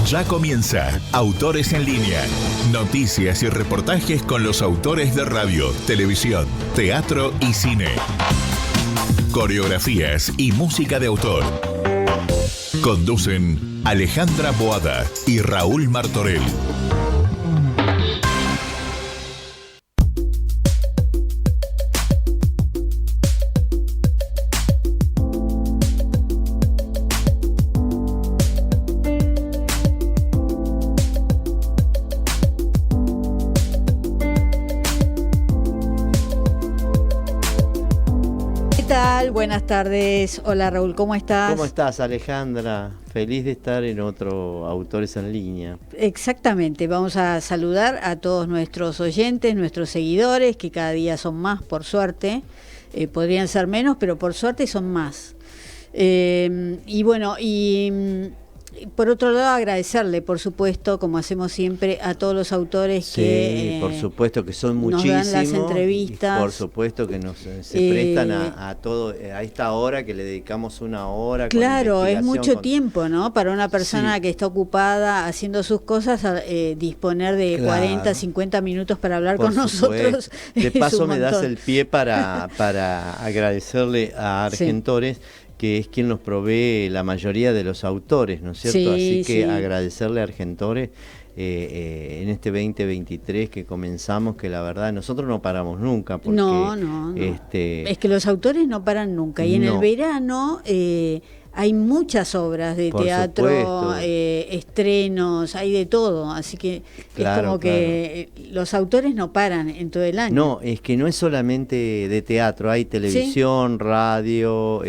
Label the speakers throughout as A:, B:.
A: Ya comienza Autores en Línea. Noticias y reportajes con los autores de radio, televisión, teatro y cine. Coreografías y música de autor. Conducen Alejandra Boada y Raúl Martorell.
B: Buenas tardes. Hola Raúl, ¿cómo estás?
C: ¿Cómo estás, Alejandra? Feliz de estar en otro Autores en Línea.
B: Exactamente, vamos a saludar a todos nuestros oyentes, nuestros seguidores, que cada día son más, por suerte. Podrían ser menos, pero por suerte son más. Y bueno, por otro lado, agradecerle, por supuesto, como hacemos siempre, a todos los autores que
C: por supuesto que son muchísimos,
B: nos dan las entrevistas.
C: Por supuesto que se prestan a todo, a esta hora que le dedicamos una hora.
B: Claro, es mucho tiempo, ¿no? Para una persona que está ocupada haciendo sus cosas, disponer de 40, 50 minutos para hablar con nosotros.
C: De paso me das el pie para agradecerle a Argentores, que es quien nos provee la mayoría de los autores, ¿no es cierto?
B: Sí,
C: así que
B: sí.
C: agradecerle a Argentores en este 2023 que comenzamos, que la verdad nosotros no paramos nunca. Porque,
B: no. Es que los autores no paran nunca. Y en el verano hay muchas obras de teatro, estrenos, hay de todo. Así que es como que los autores no paran en todo el año.
C: No, es que no es solamente de teatro, hay televisión, radio,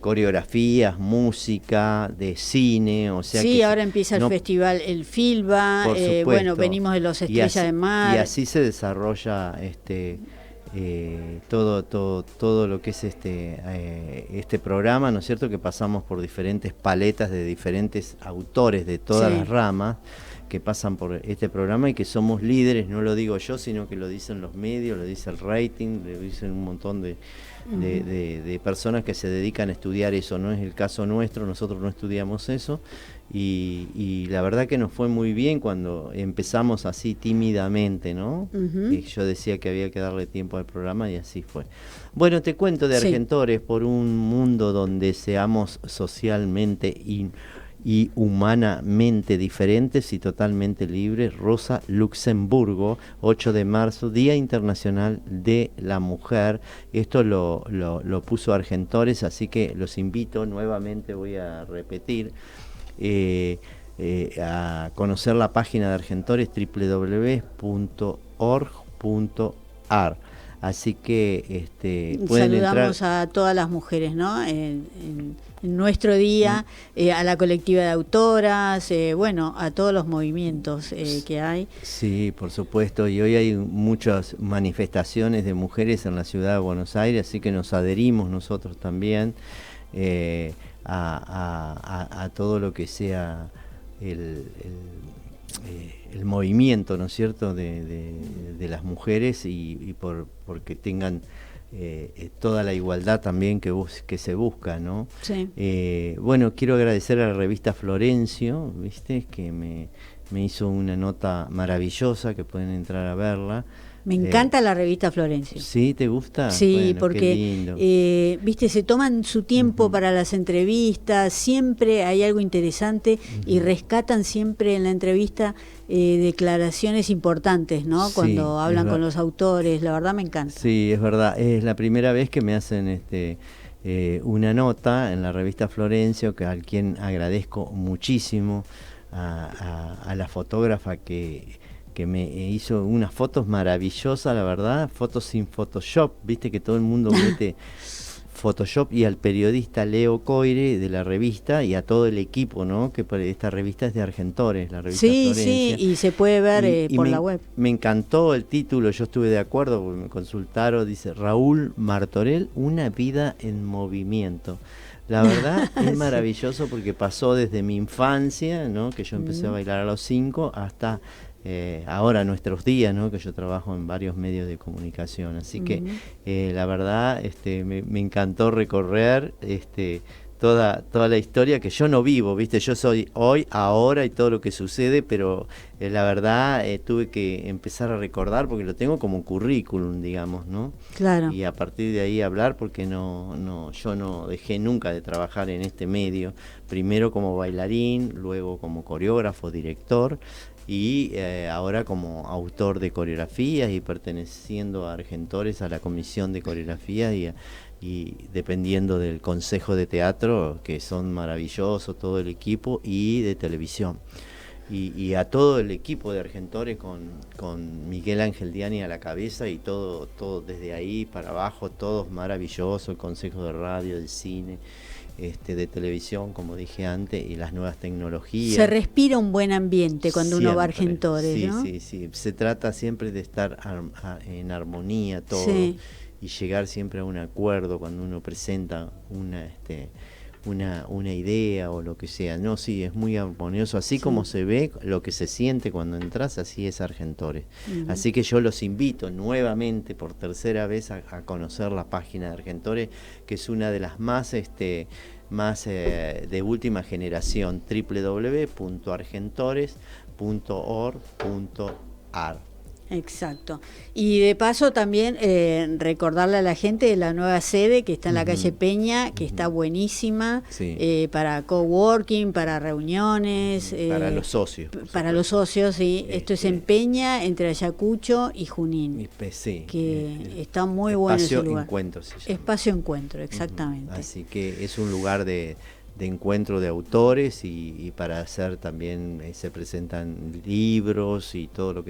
C: coreografías, música, de cine, o sea que
B: ahora empieza el festival, el Filba, bueno, venimos de los Estrellas de Mar.
C: Y así se desarrolla todo lo que es este programa, ¿no es cierto? Que pasamos por diferentes paletas de diferentes autores de todas las ramas que pasan por este programa y que somos líderes, no lo digo yo, sino que lo dicen los medios, lo dice el rating, lo dicen un montón de personas que se dedican a estudiar eso. No es el caso nuestro, nosotros no estudiamos eso y la verdad que nos fue muy bien cuando empezamos así tímidamente, ¿no? Y yo decía que había que darle tiempo al programa y así fue. Bueno, te cuento de Argentores, por un mundo donde seamos socialmente y humanamente diferentes y totalmente libres. Rosa Luxemburgo, 8 de marzo, Día Internacional de la Mujer. Esto lo puso Argentores, así que los invito nuevamente, voy a repetir, a conocer la página de Argentores, www.org.ar. Así que pueden
B: saludamos
C: entrar.
B: a todas las mujeres, ¿no? En nuestro día, a la colectiva de autoras, bueno, a todos los movimientos que hay.
C: Sí, por supuesto, y hoy hay muchas manifestaciones de mujeres en la ciudad de Buenos Aires, así que nos adherimos nosotros también a todo lo que sea el movimiento, ¿no es cierto?, de las mujeres y porque tengan toda la igualdad también que se busca, ¿no?
B: Sí.
C: Bueno, quiero agradecer a la revista Florencio, ¿viste?, que me hizo una nota maravillosa, que pueden entrar a verla.
B: Me encanta la revista Florencio.
C: ¿Sí? ¿Te gusta?
B: Sí,
C: bueno,
B: porque viste, se toman su tiempo para las entrevistas, siempre hay algo interesante y rescatan siempre en la entrevista declaraciones importantes, ¿no? Cuando hablan con los autores, la verdad me encanta.
C: Sí, es verdad, es la primera vez que me hacen una nota en la revista Florencio, al quien agradezco muchísimo, a la fotógrafa que me hizo unas fotos maravillosas, la verdad, fotos sin Photoshop, viste que todo el mundo mete Photoshop, y al periodista Leo Coire de la revista y a todo el equipo, ¿no? Que esta revista es de Argentores, la revista Florencia.
B: Sí, y se puede ver por la web.
C: Me encantó el título, yo estuve de acuerdo porque me consultaron, dice Raúl Martorell, una vida en movimiento. La verdad es maravilloso porque pasó desde mi infancia, ¿no? Que yo empecé a bailar a los 5 hasta ahora nuestros días, ¿no? Que yo trabajo en varios medios de comunicación, así que la verdad me encantó recorrer toda la historia que yo no vivo, ¿viste? Yo soy hoy, ahora y todo lo que sucede, pero la verdad tuve que empezar a recordar porque lo tengo como un currículum, digamos, ¿no?
B: Claro.
C: Y a partir de ahí hablar porque yo no dejé nunca de trabajar en este medio, primero como bailarín, luego como coreógrafo, director y ahora como autor de coreografías y perteneciendo a Argentores, a la comisión de coreografía y dependiendo del consejo de teatro, que son maravillosos todo el equipo, y de televisión. Y a todo el equipo de Argentores con Miguel Ángel Diani a la cabeza y todo desde ahí para abajo, todos maravillosos, el consejo de radio, de cine, de televisión, como dije antes, y las nuevas tecnologías.
B: Se respira un buen ambiente cuando
C: siempre,
B: uno va a Argentores, ¿no?
C: Sí. Se trata siempre de estar en armonía todo,
B: sí.
C: Y llegar siempre a un acuerdo cuando uno presenta una idea o lo que sea. No, sí, es muy armonioso. Así como se ve, lo que se siente cuando entras, así es Argentores. Así que yo los invito nuevamente, por tercera vez, a conocer la página de Argentores, que es una de las más de última generación, www.argentores.org.ar.
B: Exacto. Y de paso también recordarle a la gente de la nueva sede que está en la calle Peña, que está buenísima, para coworking, para reuniones.
C: Para los socios.
B: Para los socios, sí. Esto es en Peña, entre Ayacucho y Junín. Que está muy bueno ese lugar.
C: Encuentro, se llama.
B: Espacio Encuentro, exactamente.
C: Así que es un lugar de encuentro de autores y para hacer también se presentan libros y todo lo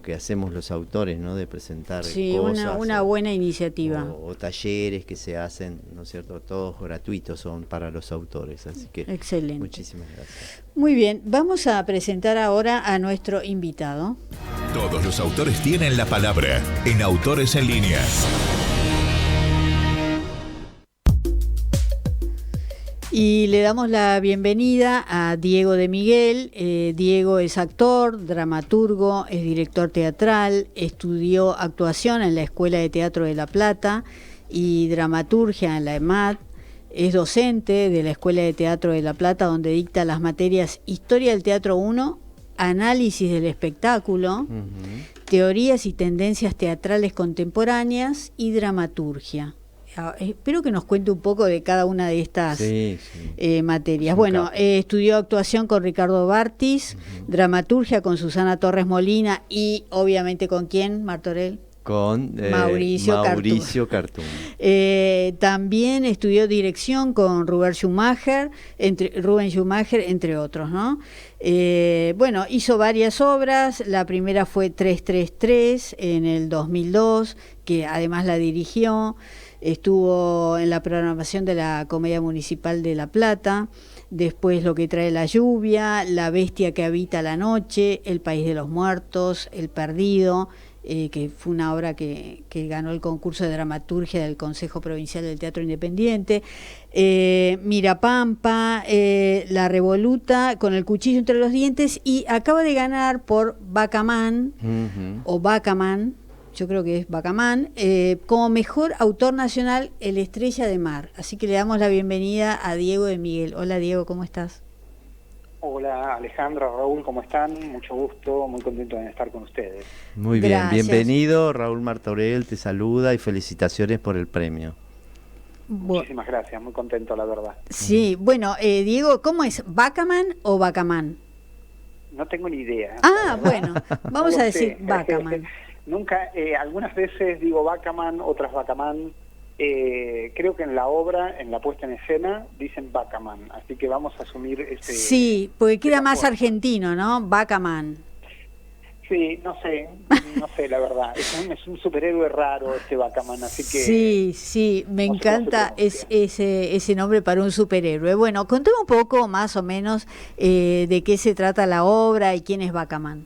C: que hacemos los autores, ¿no? De presentar cosas.
B: Una buena iniciativa.
C: O talleres que se hacen, ¿no es cierto? Todos gratuitos son para los autores, así que
B: excelente.
C: Muchísimas gracias.
B: Muy bien, vamos a presentar ahora a nuestro invitado.
A: Todos los autores tienen la palabra en Autores en Línea.
B: Y le damos la bienvenida a Diego de Miguel. Diego es actor, dramaturgo, es director teatral, estudió actuación en la Escuela de Teatro de La Plata y dramaturgia en la EMAD. Es docente de la Escuela de Teatro de La Plata, donde dicta las materias Historia del Teatro 1, Análisis del Espectáculo, Teorías y Tendencias Teatrales Contemporáneas y Dramaturgia. Espero que nos cuente un poco de cada una de estas materias. Bueno, estudió actuación con Ricardo Bartis, dramaturgia con Susana Torres Molina y obviamente ¿con quién, Martorell?
C: Con
B: Mauricio
C: Cartún.
B: También estudió dirección con Rubén Schumacher, entre otros, ¿no? Bueno, hizo varias obras. La primera fue 333 en el 2002, que además la dirigió. Estuvo en la programación de la Comedia Municipal de La Plata, después Lo que trae la lluvia, La bestia que habita la noche, El país de los muertos, El perdido, que fue una obra que ganó el concurso de dramaturgia del Consejo Provincial del Teatro Independiente, Mirapampa, La revoluta, Con el cuchillo entre los dientes, y acaba de ganar por Bacamán, o Bacamán, yo creo que es Bacamán, como mejor autor nacional, El Estrella de Mar. Así que le damos la bienvenida a Diego de Miguel. Hola Diego, ¿cómo estás?
D: Hola Alejandro, Raúl, ¿cómo están? Mucho gusto, muy contento de estar con ustedes.
C: Muy bien, bienvenido. Raúl Martorell te saluda y felicitaciones por el premio.
D: Muchísimas gracias, muy contento la verdad.
B: Sí, bueno, Diego, ¿cómo es? ¿Bacamán o Bacamán?
D: No tengo ni idea.
B: Bueno, vamos a decir Bacamán.
D: Nunca, algunas veces digo Bacamán, otras Bacamán. Creo que en la obra, en la puesta en escena, dicen Bacamán, así que vamos a asumir ese...
B: Sí, porque queda más argentino, ¿no? Bacamán.
D: Sí, no sé la verdad. Es un superhéroe raro este Bacamán, así que...
B: Sí, me encanta ese nombre para un superhéroe. Bueno, contame un poco más o menos de qué se trata la obra y quién es Bacamán.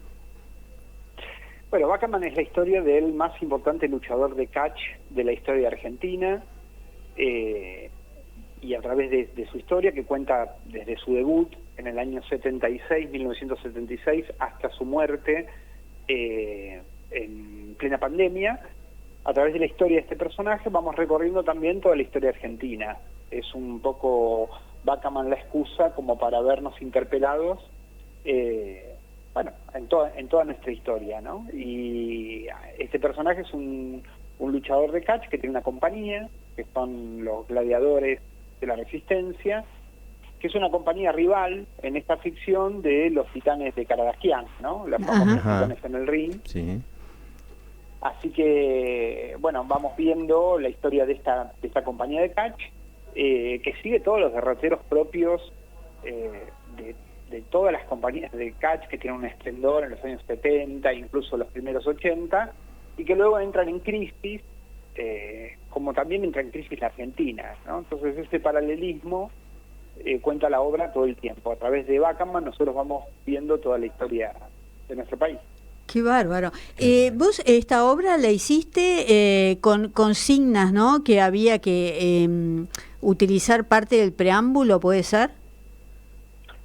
D: Bueno, Bacamán es la historia del más importante luchador de catch de la historia argentina, y a través de su historia, que cuenta desde su debut en el año 1976, hasta su muerte en plena pandemia. A través de la historia de este personaje vamos recorriendo también toda la historia argentina, es un poco Backgammon la excusa como para vernos interpelados, bueno, en toda nuestra historia, ¿no? Y este personaje es un luchador de catch que tiene una compañía, que son los Gladiadores de la Resistencia, que es una compañía rival en esta ficción de los Titanes de Karadakian, ¿no? Los famosos Titanes en el ring.
C: Sí.
D: Así que, bueno, vamos viendo la historia de esta compañía de catch, que sigue todos los derroteros propios de todas las compañías de catch que tienen un esplendor en los años 70, incluso los primeros 80, y que luego entran en crisis, como también entra en crisis la Argentina, ¿no? Entonces ese paralelismo cuenta la obra todo el tiempo. A través de Backgammon nosotros vamos viendo toda la historia de nuestro país.
B: Qué bárbaro. Vos esta obra la hiciste con consignas, ¿no? Que había que utilizar parte del preámbulo, ¿puede ser?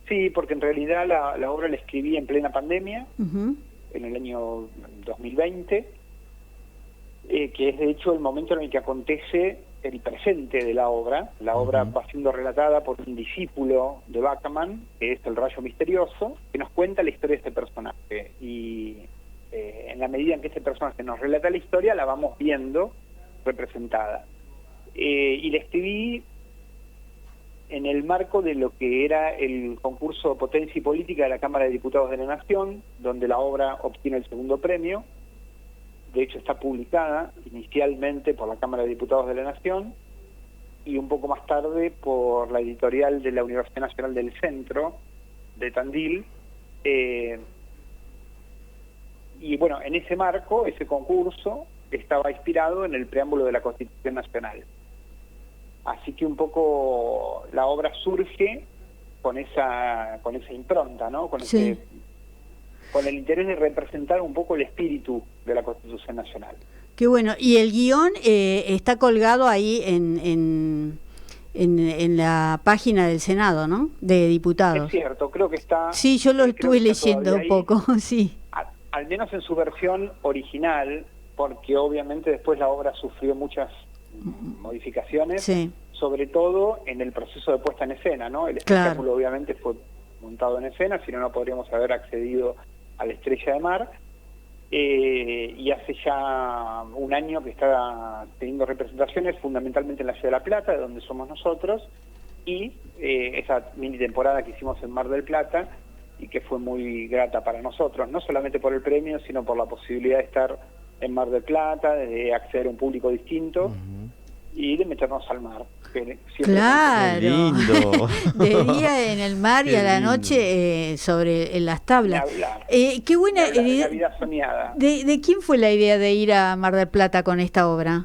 D: Sí, porque en realidad la obra la escribí en plena pandemia,
B: Uh-huh.
D: en el año 2020, que es de hecho el momento en el que acontece el presente de la obra. La obra va siendo relatada por un discípulo de Backgammon, que es el Rayo Misterioso, que nos cuenta la historia de este personaje. Y en la medida en que este personaje nos relata la historia, la vamos viendo representada. Y la escribí en el marco de lo que era el concurso Potencia y Política de la Cámara de Diputados de la Nación, donde la obra obtiene el segundo premio. De hecho está publicada inicialmente por la Cámara de Diputados de la Nación y un poco más tarde por la editorial de la Universidad Nacional del Centro de Tandil. Y bueno, en ese marco, ese concurso estaba inspirado en el preámbulo de la Constitución Nacional. Así que un poco la obra surge con esa impronta, ¿no? Con el interés de representar un poco el espíritu de la Constitución Nacional.
B: Qué bueno. Y el guión está colgado ahí en la página del Senado, ¿no? De diputados.
D: Es cierto, creo que está...
B: Sí, yo lo estuve leyendo un poco, sí.
D: Al menos en su versión original, porque obviamente después la obra sufrió muchas modificaciones,
B: Sí.
D: sobre todo en el proceso de puesta en escena, ¿no? El espectáculo obviamente fue montado en escena, si no, no podríamos haber accedido a la Estrella de Mar, y hace ya un año que está teniendo representaciones fundamentalmente en la Ciudad de La Plata, de donde somos nosotros, y esa mini temporada que hicimos en Mar del Plata, y que fue muy grata para nosotros, no solamente por el premio, sino por la posibilidad de estar en Mar del Plata, de acceder a un público distinto, y de meternos al mar.
B: Claro,
C: lindo.
B: De día en el mar y a la noche en las tablas. Qué buena
D: la vida soñada.
B: ¿De quién fue la idea de ir a Mar del Plata con esta obra?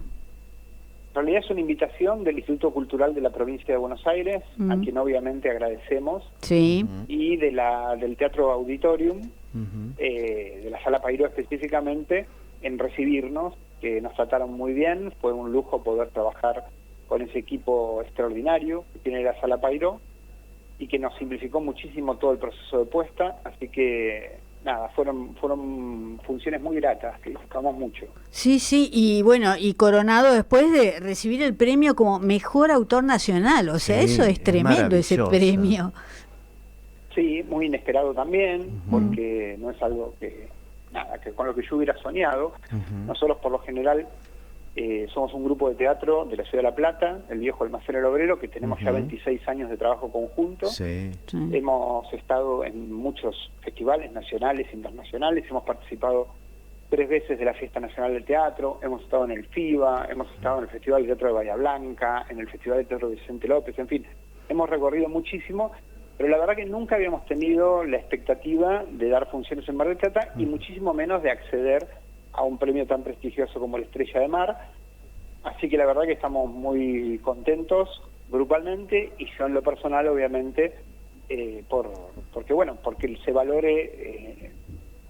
D: En realidad es una invitación del Instituto Cultural de la Provincia de Buenos Aires, a quien obviamente agradecemos,
B: Sí.
D: y del Teatro Auditorium, de la Sala Pairó específicamente, en recibirnos, que nos trataron muy bien. Fue un lujo poder trabajar con ese equipo extraordinario que tiene la Sala Pairó y que nos simplificó muchísimo todo el proceso de puesta, así que nada, fueron funciones muy gratas, que disfrutamos mucho.
B: Sí, y bueno, y coronado después de recibir el premio como Mejor Autor Nacional, o sea, eso es tremendo, ese premio.
D: Sí, muy inesperado también, porque no es algo que con lo que yo hubiera soñado. Nosotros por lo general somos un grupo de teatro de la Ciudad de La Plata, el viejo Almacén El Obrero, que tenemos ya 26 años de trabajo conjunto. Hemos estado en muchos festivales nacionales e internacionales, hemos participado 3 veces de la Fiesta Nacional del Teatro, hemos estado en el FIBA, hemos estado en el Festival de Teatro de Bahía Blanca, en el Festival de Teatro de Vicente López, en fin, hemos recorrido muchísimo, pero la verdad que nunca habíamos tenido la expectativa de dar funciones en Mar del Plata y muchísimo menos de acceder a un premio tan prestigioso como la Estrella de Mar. Así que la verdad que estamos muy contentos grupalmente, y yo en lo personal obviamente porque se valore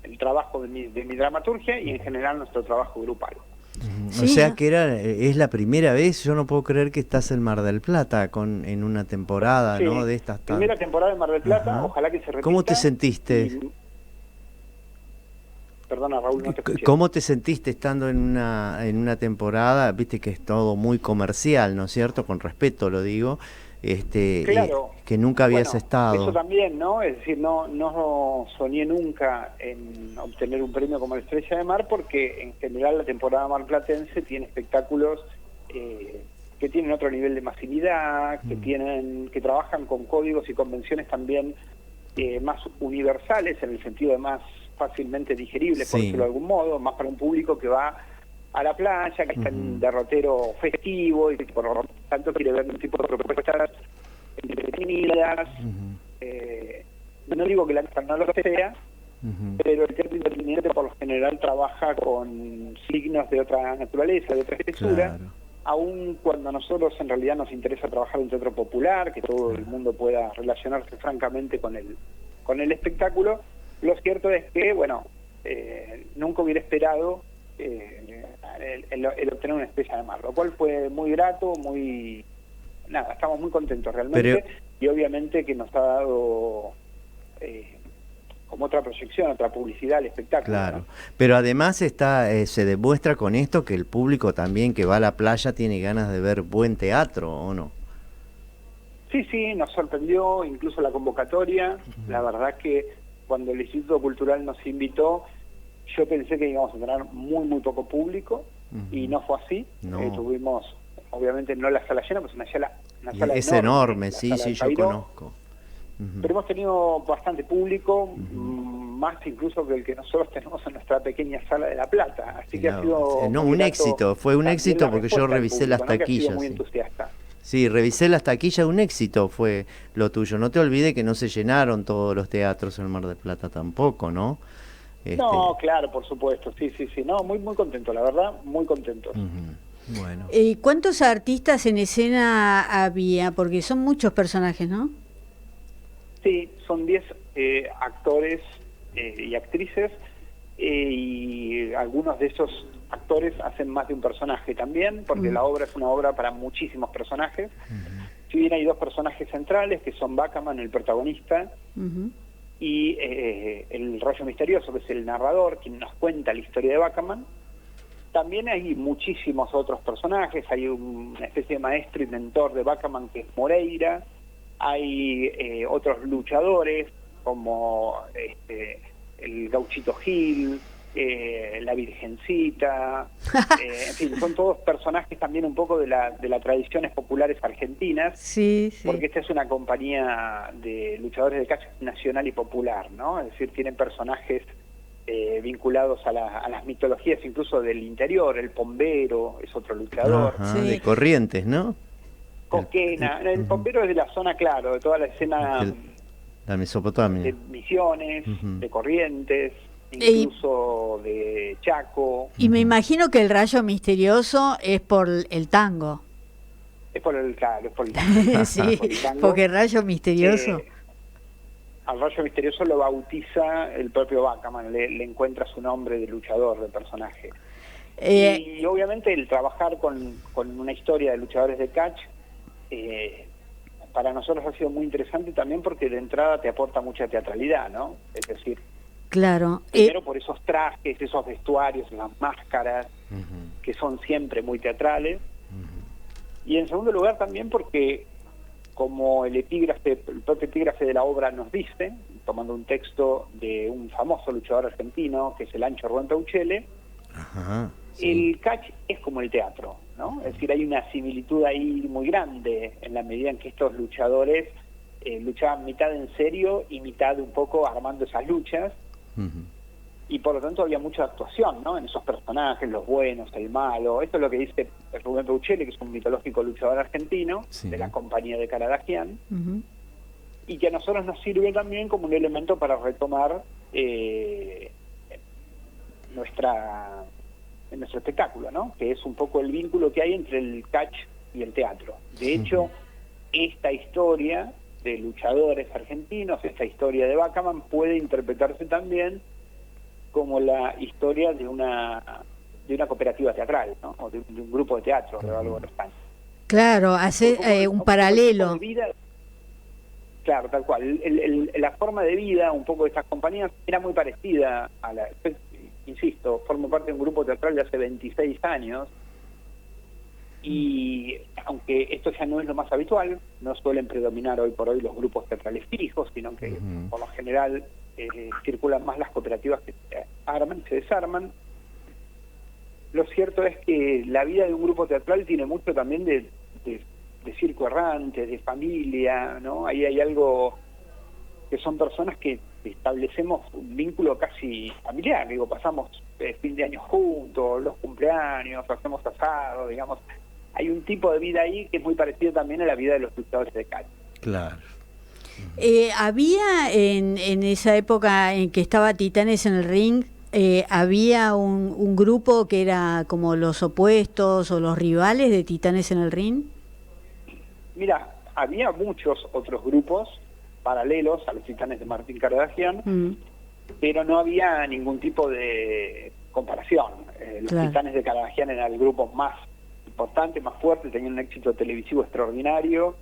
D: el trabajo de mi dramaturgia y en general nuestro trabajo grupal.
C: Sí. O sea que es la primera vez, yo no puedo creer que estás en Mar del Plata en una temporada, ¿no? De estas
D: primera temporada en Mar del Plata, ojalá que se repita.
C: ¿Cómo te sentiste?
D: Perdona, Raúl, no te escuché.
C: ¿Cómo te sentiste estando en una temporada, viste que es todo muy comercial, ¿no es cierto? Con respeto lo digo,
D: Claro.
C: que nunca habías
D: Bueno,
C: estado.
D: Eso también, ¿no? Es decir, no soñé nunca en obtener un premio como la Estrella de Mar, porque en general la temporada marplatense tiene espectáculos que tienen otro nivel de masividad, que trabajan con códigos y convenciones también más universales, en el sentido de más fácilmente digeribles, por decirlo de algún modo, más para un público que va a la playa, que está en derrotero festivo y que por lo tanto quiere ver un tipo de propuestas entretenidas. No digo que la no lo sea, pero el teatro independiente por lo general trabaja con signos de otra naturaleza, de otra espesura, aun cuando a nosotros en realidad nos interesa trabajar en teatro popular, que todo el mundo pueda relacionarse francamente con el espectáculo. Lo cierto es que, bueno, nunca hubiera esperado el obtener una Estrella de Mar, lo cual fue muy grato, estamos muy contentos realmente, y obviamente que nos ha dado como otra proyección, otra publicidad al espectáculo.
C: Claro,
D: ¿no?
C: pero además se demuestra con esto que el público también que va a la playa tiene ganas de ver buen teatro, ¿o no?
D: Sí, nos sorprendió incluso la convocatoria. La verdad que cuando el Instituto Cultural nos invitó, yo pensé que íbamos a tener muy poco público, y no fue así. Tuvimos, obviamente no la sala llena, pues una sala
C: es enorme, sí, yo conozco.
D: Pero hemos tenido bastante público, más incluso que el que nosotros tenemos en nuestra pequeña sala de La Plata. Así que ha sido
C: un éxito, fue un éxito porque yo revisé las taquillas.
D: Muy entusiasta. Sí,
C: revisé las taquillas, un éxito fue lo tuyo. No te olvides que no se llenaron todos los teatros en el Mar del Plata tampoco, ¿no?
D: No, claro, por supuesto, sí. No, muy contento, la verdad, muy contento.
C: Bueno.
B: ¿Cuántos artistas en escena había? Porque son muchos personajes, ¿no?
D: Sí, son 10 actores y actrices, y algunos de esos actores hacen más de un personaje también, porque la obra es una obra para muchísimos personajes. Si bien hay 2 personajes centrales, que son Backman, el protagonista, y el Rayo Misterioso, que es el narrador, quien nos cuenta la historia de Backman. También hay muchísimos otros personajes, hay una especie de maestro y mentor de Backman que es Moreira, hay otros luchadores como el Gauchito Gil, la Virgencita, en fin, son todos personajes también un poco de las tradiciones populares argentinas,
B: sí.
D: Porque esta es una compañía de luchadores de catch nacional y popular, ¿no? Es decir, tienen personajes vinculados a las mitologías incluso del interior. El Pombero es otro luchador.
C: De Corrientes, ¿no?
D: Coquena, el Pombero es de la zona, claro, de toda la escena
C: la Mesopotamia,
D: de Misiones, de Corrientes, incluso de Chaco.
B: Y me imagino que el Rayo Misterioso es por el tango.
D: Es por el tango.
B: Sí, porque el Rayo Misterioso...
D: al Rayo Misterioso lo bautiza el propio Backman, le encuentra su nombre de luchador, de personaje. Y obviamente el trabajar con una historia de luchadores de catch, para nosotros ha sido muy interesante también porque de entrada te aporta mucha teatralidad, ¿no? Es decir,
B: claro,
D: primero por esos trajes, esos vestuarios, las máscaras, que son siempre muy teatrales, y en segundo lugar también porque, como el propio epígrafe de la obra nos dice, tomando un texto de un famoso luchador argentino, que es el Ancho Rubén Peuchele, el catch es como el teatro, ¿no? Es decir, hay una similitud ahí muy grande en la medida en que estos luchadores luchaban mitad en serio y mitad un poco armando esas luchas, y por lo tanto había mucha actuación, ¿no? En esos personajes, los buenos, el malo. Esto es lo que dice Rubén Peuchele, que es un mitológico luchador argentino de la compañía de Caradagian, y que a nosotros nos sirve también como un elemento para retomar nuestro espectáculo, ¿no? Que es un poco el vínculo que hay entre el catch y el teatro. De hecho, esta historia de luchadores argentinos, esta historia de Backman, puede interpretarse también como la historia de una cooperativa teatral, ¿no? O de un grupo de teatro de algo de España.
B: Claro, hace un paralelo.
D: Claro, tal cual. La forma de vida un poco de estas compañías era muy parecida a insisto, formo parte de un grupo teatral de hace 26 años, y aunque esto ya no es lo más habitual, no suelen predominar hoy por hoy los grupos teatrales fijos, sino que por lo general circulan más las cooperativas que se arman, se desarman. Lo cierto es que la vida de un grupo teatral tiene mucho también de circo errante, de familia, ¿no? Ahí hay algo que son personas que establecemos un vínculo casi familiar, digo, pasamos fin de año juntos, los cumpleaños, hacemos asado, digamos, hay un tipo de vida ahí que es muy parecido también a la vida de los luchadores de calle.
C: Claro.
B: Había en esa época en que estaba Titanes en el Ring, había un grupo que era como los opuestos o los rivales de Titanes en el Ring.
D: Mira, había muchos otros grupos paralelos a los Titanes de Martín Caradagian, pero no había ningún tipo de comparación. Los Titanes de Caradagian eran el grupo más importante, más fuerte, tenían un éxito televisivo extraordinario,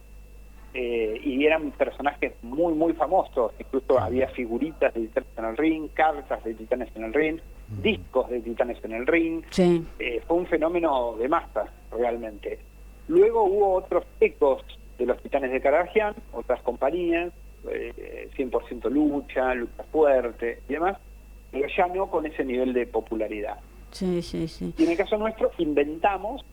D: y eran personajes muy, muy famosos. Incluso había figuritas de Titanes en el Ring, cartas de Titanes en el Ring, discos de Titanes en el Ring.
B: Sí.
D: Fue un fenómeno de masas, realmente. Luego hubo otros ecos de los Titanes de Caradagian, otras compañías, 100% lucha fuerte y demás, pero ya no con ese nivel de popularidad.
B: Sí, sí, sí.
D: Y en el caso nuestro inventamos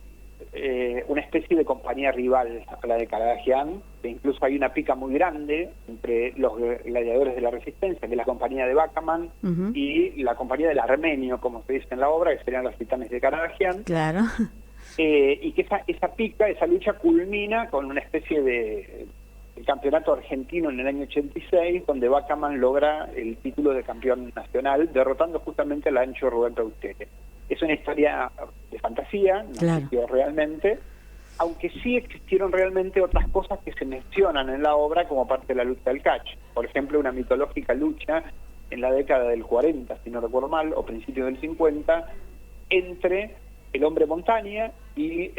D: una especie de compañía rival a la de Caradagian, que incluso hay una pica muy grande entre los gladiadores de la Resistencia, que es la compañía de Bacaman, y la compañía del Armenio, como se dice en la obra, que serían los Titanes de Caradagian.
B: Claro.
D: Y que esa pica, esa lucha culmina con una especie de campeonato argentino en el año 86, donde Bacaman logra el título de campeón nacional, derrotando justamente al ancho Rubén Reutelet. Es una historia de fantasía, no existió realmente, aunque sí existieron realmente otras cosas que se mencionan en la obra como parte de la lucha del catch. Por ejemplo, una mitológica lucha en la década del 40, si no recuerdo mal, o principios del 50, entre el hombre montaña y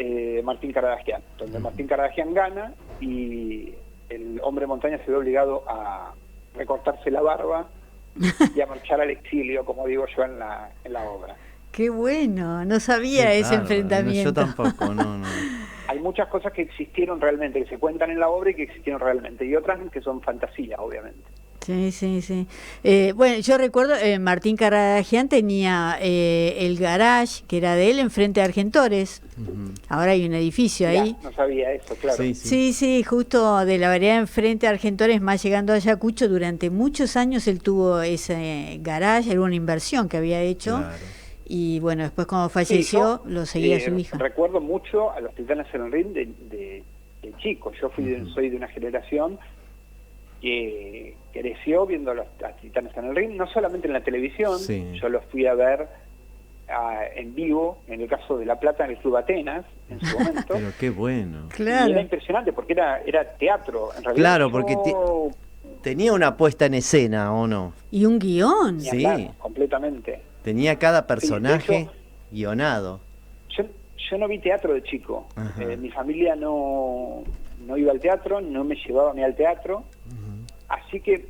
D: Martín Caradagian, donde Martín Caradagian gana y el hombre montaña se ve obligado a recortarse la barba y a marchar al exilio, como digo yo en la obra.
B: Qué bueno, no sabía ese enfrentamiento.
C: Yo tampoco, no.
D: Hay muchas cosas que existieron realmente, que se cuentan en la obra y que existieron realmente, y otras que son fantasía, obviamente.
B: Sí, sí, sí. Bueno, yo recuerdo, Martín Caradagian tenía el garage, que era de él, enfrente de Argentores. Ahora hay un edificio ahí.
D: No sabía eso, claro.
B: Sí, justo de la vereda enfrente de Argentores, más llegando a Ayacucho, durante muchos años él tuvo ese garage, era una inversión que había hecho. Claro. Y bueno, después cuando falleció, lo seguía su hija.
D: Recuerdo mucho a los Titanes en el Ring de chico. Yo soy de una generación que creció viendo a los Titanes en el Ring, no solamente en la televisión, yo los fui a ver en vivo, en el caso de La Plata, en el Club Atenas, en su momento.
C: Pero qué bueno.
B: Claro.
D: Y era impresionante, porque era teatro, en realidad.
C: Claro, porque tenía una puesta en escena, ¿o no?
B: Y un guión.
C: Sí.
D: Completamente.
C: Tenía cada personaje guionado.
D: Yo no vi teatro de chico. Mi familia no iba al teatro, no me llevaba ni al teatro. Así que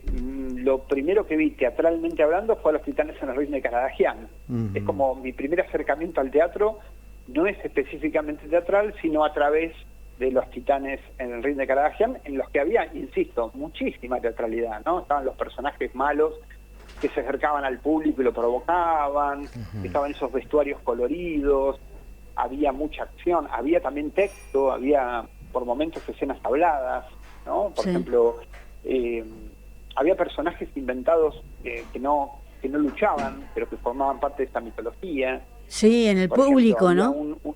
D: lo primero que vi teatralmente hablando fue a los Titanes en el Ring de Caradagian. Es como mi primer acercamiento al teatro, no es específicamente teatral, sino a través de los Titanes en el Ring de Caradagian, en los que había, insisto, muchísima teatralidad, ¿no? Estaban los personajes malos que se acercaban al público y lo provocaban, estaban esos vestuarios coloridos, había mucha acción, había también texto, había por momentos escenas habladas, ¿no? Por ejemplo, había personajes inventados que no luchaban, pero que formaban parte de esta mitología.
B: Sí, en el público,
D: ejemplo, ¿no?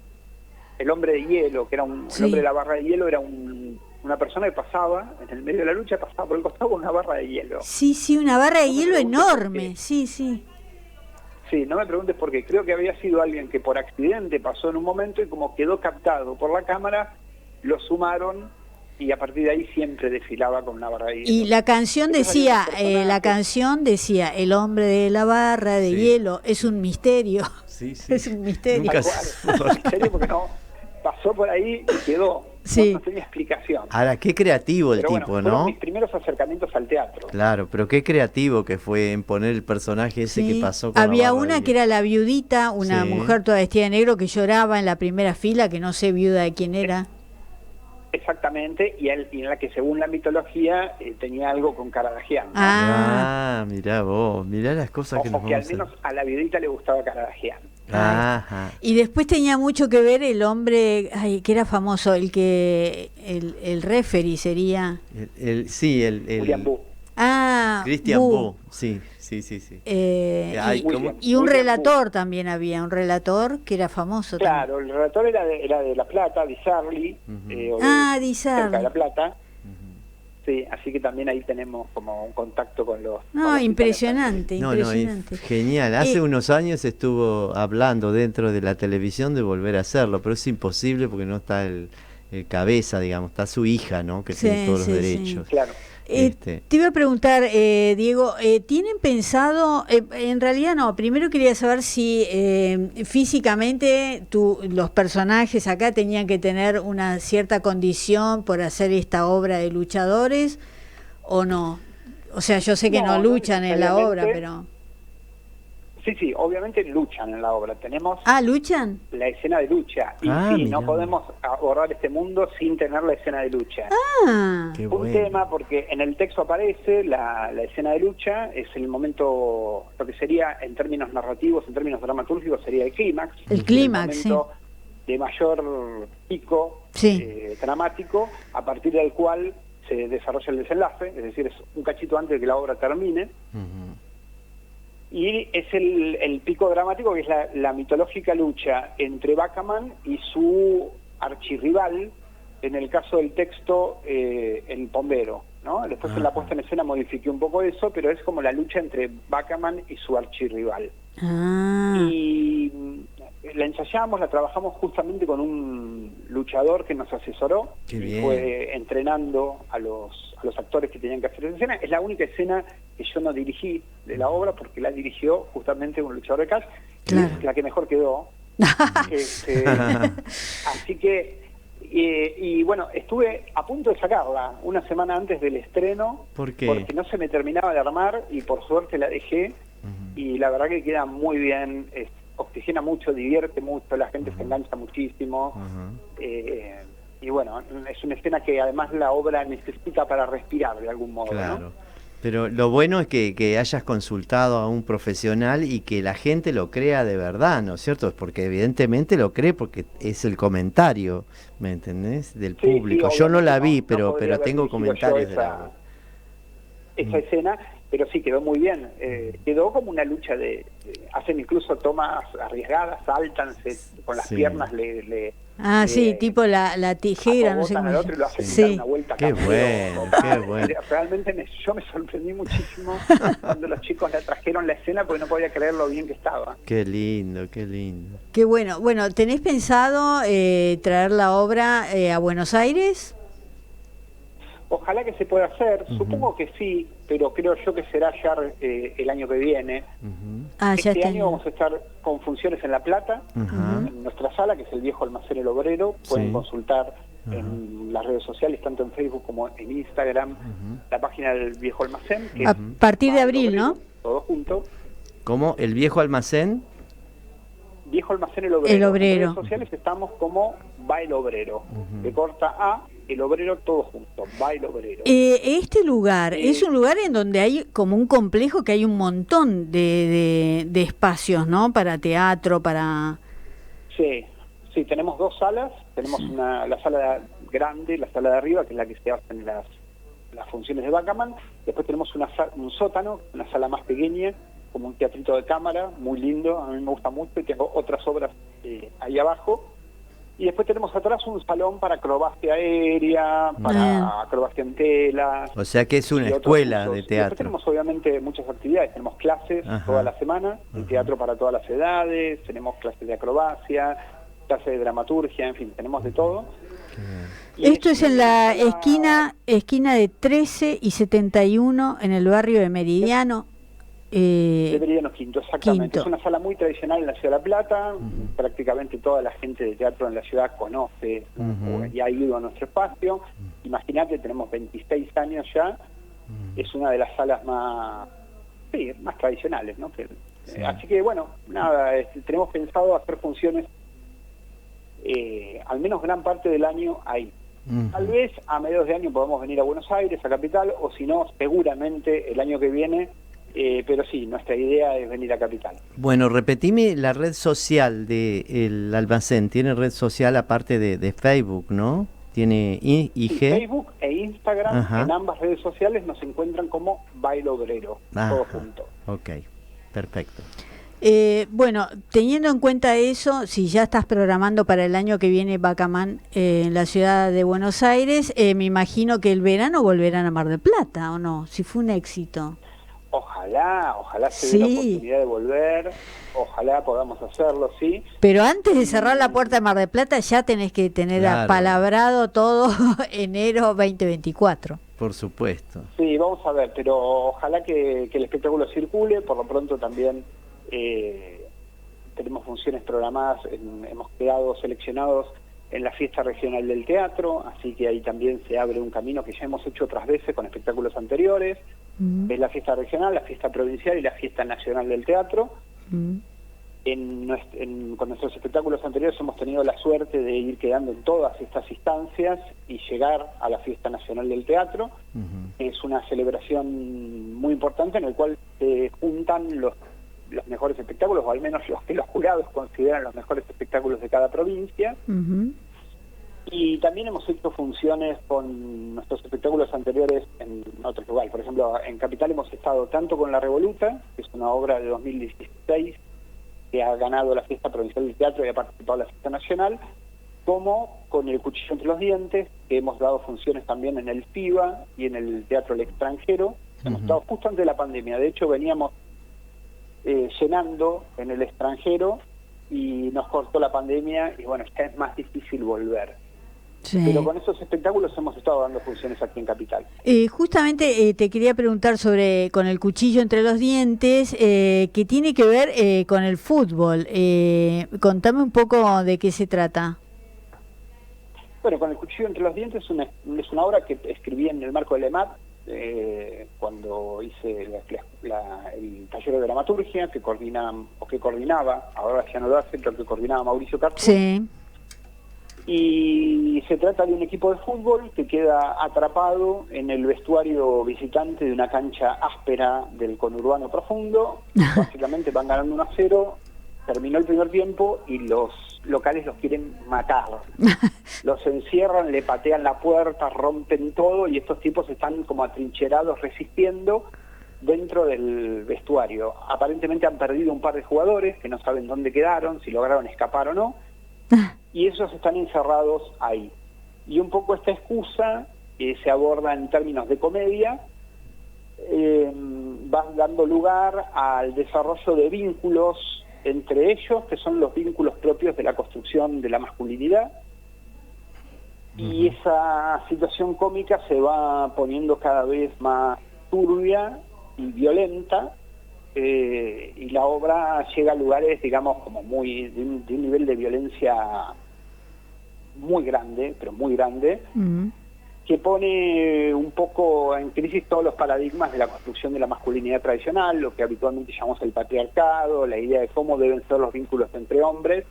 D: El hombre de hielo, que era el hombre de la barra de hielo, era una persona que pasaba, en el medio de la lucha, pasaba por el costado con una barra de hielo.
B: Sí, una barra de hielo enorme, sí.
D: Sí, no me preguntes por qué. Creo que había sido alguien que por accidente pasó en un momento y como quedó captado por la cámara, lo sumaron y a partir de ahí siempre desfilaba con una barra de hielo.
B: Y la canción decía, el hombre de la barra de hielo es un misterio. Sí. Es un misterio.
C: Nunca
D: un misterio porque no pasó por ahí y quedó.
B: Sí.
D: No tenía explicación.
C: Ahora, qué creativo el
D: Pero
C: tipo,
D: bueno,
C: ¿no?
D: fueron mis primeros acercamientos al teatro.
C: Claro, pero qué creativo que fue en poner el personaje ese
B: Sí.
C: que pasó con
B: Había
C: la
B: una
C: barba
B: que era la viudita, una
C: Sí.
B: mujer toda vestida de negro que lloraba en la primera fila, que no sé viuda de quién era.
D: Exactamente, y en la que según la mitología tenía algo con Caradagian, ¿no?
C: Ah, mirá vos, mirá las cosas que nos
D: Ojo, que al
C: vamos a...
D: menos a la viudita le gustaba Caradagian.
C: Ajá.
B: Y después tenía mucho que ver el hombre, ay, que era famoso, el referee sería.
C: Sí,
D: William Boo.
B: Ah,
C: Christian
B: Bu.
C: Boo, sí. Ay,
B: y,
C: ¿cómo?
B: y un
D: William
B: relator también había, un relator que era famoso también.
D: Claro, el relator era de La Plata, Di Sarli, o de
B: Di
D: cerca de
B: Sarli.
D: La Plata. Sí, así que también ahí tenemos como un contacto con los... con
B: No,
D: los
B: impresionante,
C: No,
B: impresionante.
C: genial. Hace unos años estuvo hablando dentro de la televisión de volver a hacerlo, pero es imposible porque no está el cabeza, digamos, está su hija, ¿no? Que tiene todos los derechos.
D: Claro.
B: Te iba a preguntar, Diego, ¿tienen pensado, en realidad no, primero quería saber si físicamente los personajes acá tenían que tener una cierta condición por hacer esta obra de luchadores o no? O sea, yo sé que no luchan en la obra, pero...
D: Sí, obviamente luchan en la obra. Tenemos
B: ¿luchan?
D: la escena de lucha. Y no podemos abordar este mundo sin tener la escena de lucha.
C: Qué
D: Un
C: bueno.
D: tema, porque en el texto aparece la escena de lucha, es el momento, lo que sería en términos narrativos, en términos dramatúrgicos, sería el clímax.
B: El clímax,
D: el momento de mayor pico dramático, a partir del cual se desarrolla el desenlace, es decir, es un cachito antes de que la obra termine. Y es el pico dramático, que es la mitológica lucha entre Bacaman y su archirrival, en el caso del texto, el Pombero, ¿no? Después en la puesta en escena modifiqué un poco eso, pero es como la lucha entre Bacaman y su archirrival. Y la ensayamos, la trabajamos justamente con un luchador que nos asesoró, y fue entrenando a los actores que tenían que hacer esa escena. Es la única escena que yo no dirigí de la obra, porque la dirigió justamente un luchador de catch, es la que mejor quedó. Así que, y bueno, estuve a punto de sacarla una semana antes del estreno.
C: ¿Por qué?
D: Porque no se me terminaba de armar y por suerte la dejé. Y la verdad que queda muy bien, oxigena mucho, divierte mucho, la gente se engancha muchísimo. Y bueno, es una escena que además la obra necesita para respirar de algún modo, ¿no?
C: Pero lo bueno es que hayas consultado a un profesional y que la gente lo crea de verdad, ¿no es cierto? Porque evidentemente lo cree porque es el comentario, ¿me entendés? Del público. Yo no la vi, pero tengo comentarios de la...
D: Esa escena, pero sí, quedó muy bien. Quedó como una lucha hacen incluso tomas arriesgadas, saltan, con las piernas
B: tipo la tijera, no sé cómo.
D: Al otro y lo hacen dar una vuelta.
C: Qué bueno.
D: Realmente yo me sorprendí muchísimo cuando los chicos la trajeron la escena, porque no podía creer lo bien que estaba.
C: Qué lindo.
B: Qué bueno. Bueno, ¿tenés pensado traer la obra a Buenos Aires?
D: Ojalá que se pueda hacer, supongo que sí, pero creo yo que será ya el año que viene. Este año vamos a estar con funciones en La Plata, en nuestra sala, que es el Viejo Almacén El Obrero. Pueden consultar en las redes sociales, tanto en Facebook como en Instagram, la página del Viejo Almacén. Que
B: a partir de abril,
D: Obrero,
B: ¿no?
D: Todo junto.
C: ¿Cómo? ¿El Viejo Almacén?
D: Viejo Almacén El Obrero.
B: El Obrero.
D: En redes sociales estamos como Va El Obrero, de corta A, El Obrero, todo junto, Va El Obrero.
B: Este lugar es un lugar en donde hay como un complejo, que hay un montón de espacios, ¿no? Para teatro, para...
D: Sí, tenemos dos salas. Tenemos la sala grande, la sala de arriba, que es la que se hacen las funciones de Bacaman. Después tenemos un sótano, una sala más pequeña, como un teatrito de cámara, muy lindo, a mí me gusta mucho, y tengo otras obras ahí abajo. Y después tenemos atrás un salón para acrobacia aérea, para acrobacia en telas.
C: O sea que es una escuela de teatro.
D: Después tenemos obviamente muchas actividades, tenemos clases toda la semana, de teatro para todas las edades, tenemos clases de acrobacia, clases de dramaturgia, en fin, tenemos de todo.
B: Esto es en la esquina de 13 y 71 en el barrio de Meridiano.
D: Severiano Quinto, exactamente.
B: Quinto.
D: Es una sala muy tradicional en la Ciudad de La Plata. Prácticamente toda la gente de teatro en la ciudad conoce y ha ido a nuestro espacio. Imagínate, tenemos 26 años ya. Es una de las salas más tradicionales, ¿no? Así que bueno, nada, tenemos pensado hacer funciones al menos gran parte del año ahí. Tal vez a mediados de año podamos venir a Buenos Aires, a Capital, o si no, seguramente el año que viene. Pero sí, nuestra idea es venir a Capital.
C: Bueno, repetime la red social del almacén. Tiene red social aparte de Facebook, ¿no? Tiene IG.
D: Sí, Facebook e Instagram, en ambas redes sociales nos encuentran como Baile Obrero, todo junto.
C: Ok, perfecto.
B: Bueno, teniendo en cuenta eso, si ya estás programando para el año que viene Bacamán en la ciudad de Buenos Aires, me imagino que el verano volverán a Mar del Plata, ¿o no? Si fue un éxito.
D: Ojalá se dé la oportunidad de volver, ojalá podamos hacerlo, sí.
B: Pero antes de cerrar la puerta de Mar del Plata ya tenés que tener apalabrado todo enero 2024.
C: Por supuesto.
D: Sí, vamos a ver, pero ojalá que el espectáculo circule. Por lo pronto también tenemos funciones programadas, hemos quedado seleccionados en la fiesta regional del teatro, así que ahí también se abre un camino que ya hemos hecho otras veces con espectáculos anteriores. Es la fiesta regional, la fiesta provincial y la fiesta nacional del teatro. Con nuestros espectáculos anteriores hemos tenido la suerte de ir quedando en todas estas instancias y llegar a la fiesta nacional del teatro. Es una celebración muy importante en la cual se juntan los mejores espectáculos, o al menos los que los jurados consideran los mejores espectáculos de cada provincia. Y también hemos hecho funciones con nuestros espectáculos anteriores en otros lugares. Por ejemplo, en Capital hemos estado tanto con La Revoluta, que es una obra de 2016 que ha ganado la Fiesta Provincial del Teatro y ha participado en la Fiesta Nacional, como con El Cuchillo entre los Dientes, que hemos dado funciones también en el FIBA y en el Teatro El Extranjero. Hemos estado justo antes de la pandemia. De hecho, veníamos llenando en el extranjero y nos cortó la pandemia y bueno, ya es más difícil volver. Sí. Pero con esos espectáculos hemos estado dando funciones aquí en Capital.
B: Justamente te quería preguntar con El Cuchillo entre los Dientes, que tiene que ver con el fútbol. Contame un poco de qué se trata.
D: Bueno, con El Cuchillo entre los Dientes es una obra que escribí en el marco del EMAT, cuando hice el taller de dramaturgia que coordinaba, ahora ya no lo hace, pero que coordinaba Mauricio Cartu.
B: Sí.
D: Y se trata de un equipo de fútbol que queda atrapado en el vestuario visitante de una cancha áspera del conurbano profundo. Básicamente van ganando 1-0, terminó el primer tiempo y los locales los quieren matar. Los encierran, le patean la puerta, rompen todo y estos tipos están como atrincherados resistiendo dentro del vestuario. Aparentemente han perdido un par de jugadores que no saben dónde quedaron, si lograron escapar o no. Y esos están encerrados ahí. Y un poco esta excusa se aborda en términos de comedia, va dando lugar al desarrollo de vínculos entre ellos, que son los vínculos propios de la construcción de la masculinidad. Y esa situación cómica se va poniendo cada vez más turbia y violenta, y la obra llega a lugares, digamos, como de un nivel de violencia muy grande, pero muy grande, que pone un poco en crisis todos los paradigmas de la construcción de la masculinidad tradicional, lo que habitualmente llamamos el patriarcado, la idea de cómo deben ser los vínculos entre hombres,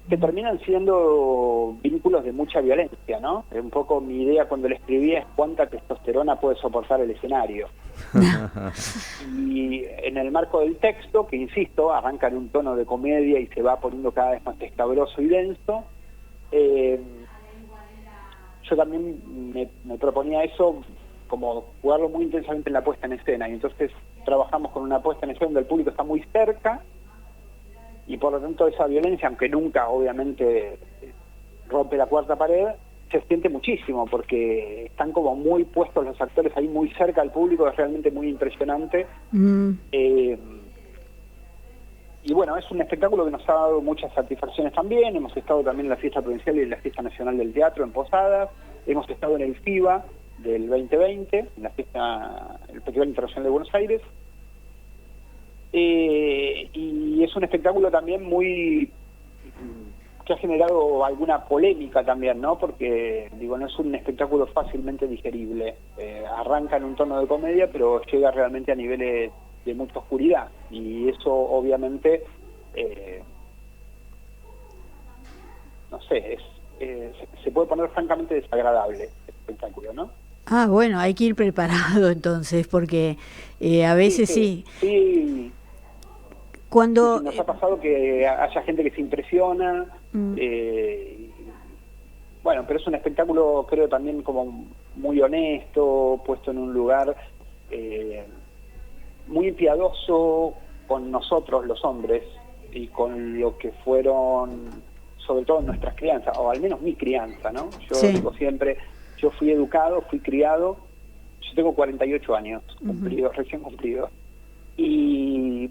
D: que terminan siendo vínculos de mucha violencia, ¿no? Un poco mi idea cuando lo escribí es cuánta testosterona puede soportar el escenario. Y en el marco del texto, que insisto, arranca en un tono de comedia y se va poniendo cada vez más escabroso y denso, yo también me proponía eso, como jugarlo muy intensamente en la puesta en escena, y entonces trabajamos con una puesta en escena donde el público está muy cerca, y por lo tanto esa violencia, aunque nunca obviamente rompe la cuarta pared, se siente muchísimo, porque están como muy puestos los actores ahí muy cerca al público, es realmente muy impresionante. Y bueno, es un espectáculo que nos ha dado muchas satisfacciones también. Hemos estado también en la Fiesta Provincial y en la Fiesta Nacional del Teatro en Posadas, hemos estado en el FIBA del 2020, en el Festival Internacional de Buenos Aires, y es un espectáculo también muy que ha generado alguna polémica también, ¿no? Porque, digo, no es un espectáculo fácilmente digerible. Arranca en un tono de comedia, pero llega realmente a niveles de mucha oscuridad. Y eso, obviamente, no sé, se puede poner francamente desagradable el espectáculo, ¿no?
B: Ah, bueno, hay que ir preparado entonces, porque a veces sí.
D: Sí,
B: Cuando...
D: sí, nos ha pasado que haya gente que se impresiona, bueno, pero es un espectáculo, creo, también como muy honesto, puesto en un lugar muy piadoso con nosotros, los hombres, y con lo que fueron, sobre todo nuestras crianzas, o al menos mi crianza, ¿no? Yo digo siempre, yo fui educado, fui criado, yo tengo 48 años, cumplidos, recién cumplidos, y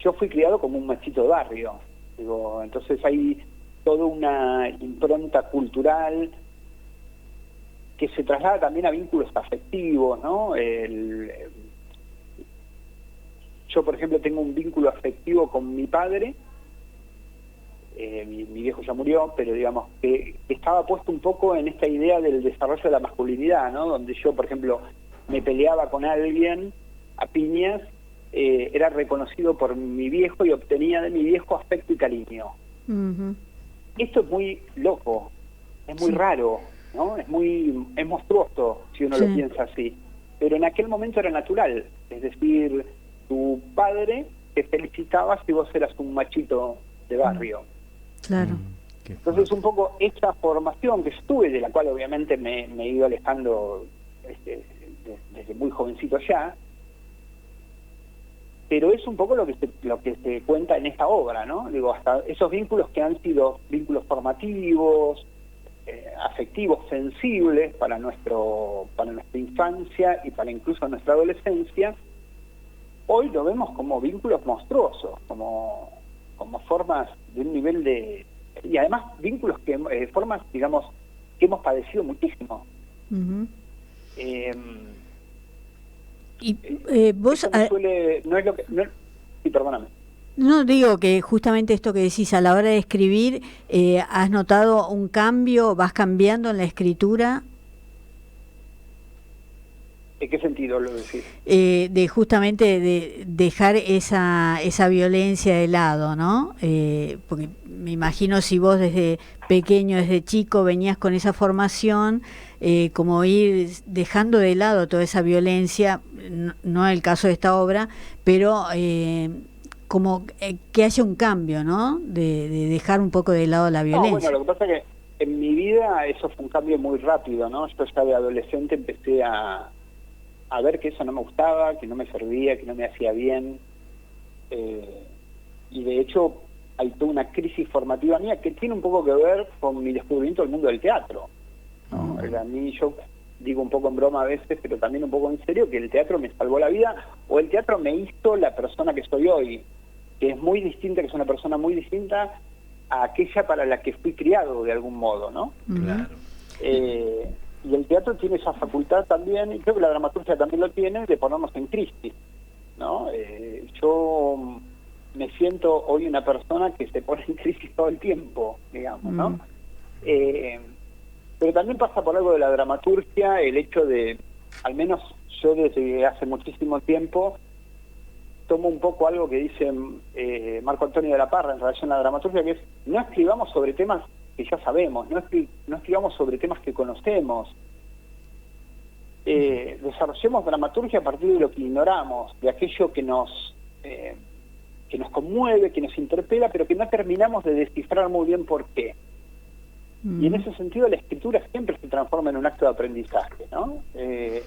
D: yo fui criado como un machito de barrio, digo, entonces hay toda una impronta cultural que se traslada también a vínculos afectivos, ¿no? Yo, por ejemplo, tengo un vínculo afectivo con mi padre, mi viejo ya murió, pero digamos que estaba puesto un poco en esta idea del desarrollo de la masculinidad, ¿no? Donde yo, por ejemplo, me peleaba con alguien a piñas, era reconocido por mi viejo y obtenía de mi viejo afecto y cariño. Esto es muy loco, es muy raro, ¿no? Es monstruoso si uno lo piensa así, pero en aquel momento era natural, es decir, tu padre te felicitaba si vos eras un machito de barrio.
B: Claro.
D: Entonces un poco esta formación que estuve, de la cual obviamente me he ido alejando desde muy jovencito ya, pero es un poco lo que se cuenta en esta obra, ¿no? Digo, hasta esos vínculos que han sido vínculos formativos, afectivos, sensibles para nuestra infancia y para incluso nuestra adolescencia, hoy lo vemos como vínculos monstruosos, como formas de un nivel de... Y además vínculos formas, digamos, que hemos padecido muchísimo.
B: Y vos...
D: no es lo que... sí, perdóname.
B: No, digo que justamente esto que decís, a la hora de escribir, ¿has notado un cambio? ¿Vas cambiando en la escritura?
D: ¿En qué sentido lo decís?
B: De justamente de dejar esa violencia de lado, ¿no? Porque me imagino si vos desde pequeño, desde chico venías con esa formación, como ir dejando de lado toda esa violencia, no es el caso de esta obra, pero como que haya un cambio, ¿no? De dejar un poco de lado la violencia.
D: Bueno, lo que pasa es que en mi vida eso fue un cambio muy rápido, ¿no? Yo ya de adolescente empecé a ver que eso no me gustaba, que no me servía, que no me hacía bien, y de hecho hay toda una crisis formativa mía que tiene un poco que ver con mi descubrimiento del mundo del teatro, ¿no? A mí, yo digo un poco en broma a veces, pero también un poco en serio, que el teatro me salvó la vida, o el teatro me hizo la persona que soy hoy, que es muy distinta, que es una persona muy distinta a aquella para la que fui criado de algún modo, ¿no?
C: Claro.
D: Y el teatro tiene esa facultad también, y creo que la dramaturgia también lo tiene, de ponernos en crisis, ¿no? Yo me siento hoy una persona que se pone en crisis todo el tiempo, digamos, ¿no? Pero también pasa por algo de la dramaturgia, el hecho de, al menos yo desde hace muchísimo tiempo, tomo un poco algo que dice Marco Antonio de la Parra en relación a la dramaturgia, que es, no escribamos sobre temas que ya sabemos, no escribamos sobre temas que conocemos, desarrollemos dramaturgia a partir de lo que ignoramos, de aquello que nos conmueve, que nos interpela, pero que no terminamos de descifrar muy bien por qué. Y en ese sentido la escritura siempre se transforma en un acto de aprendizaje, ¿no?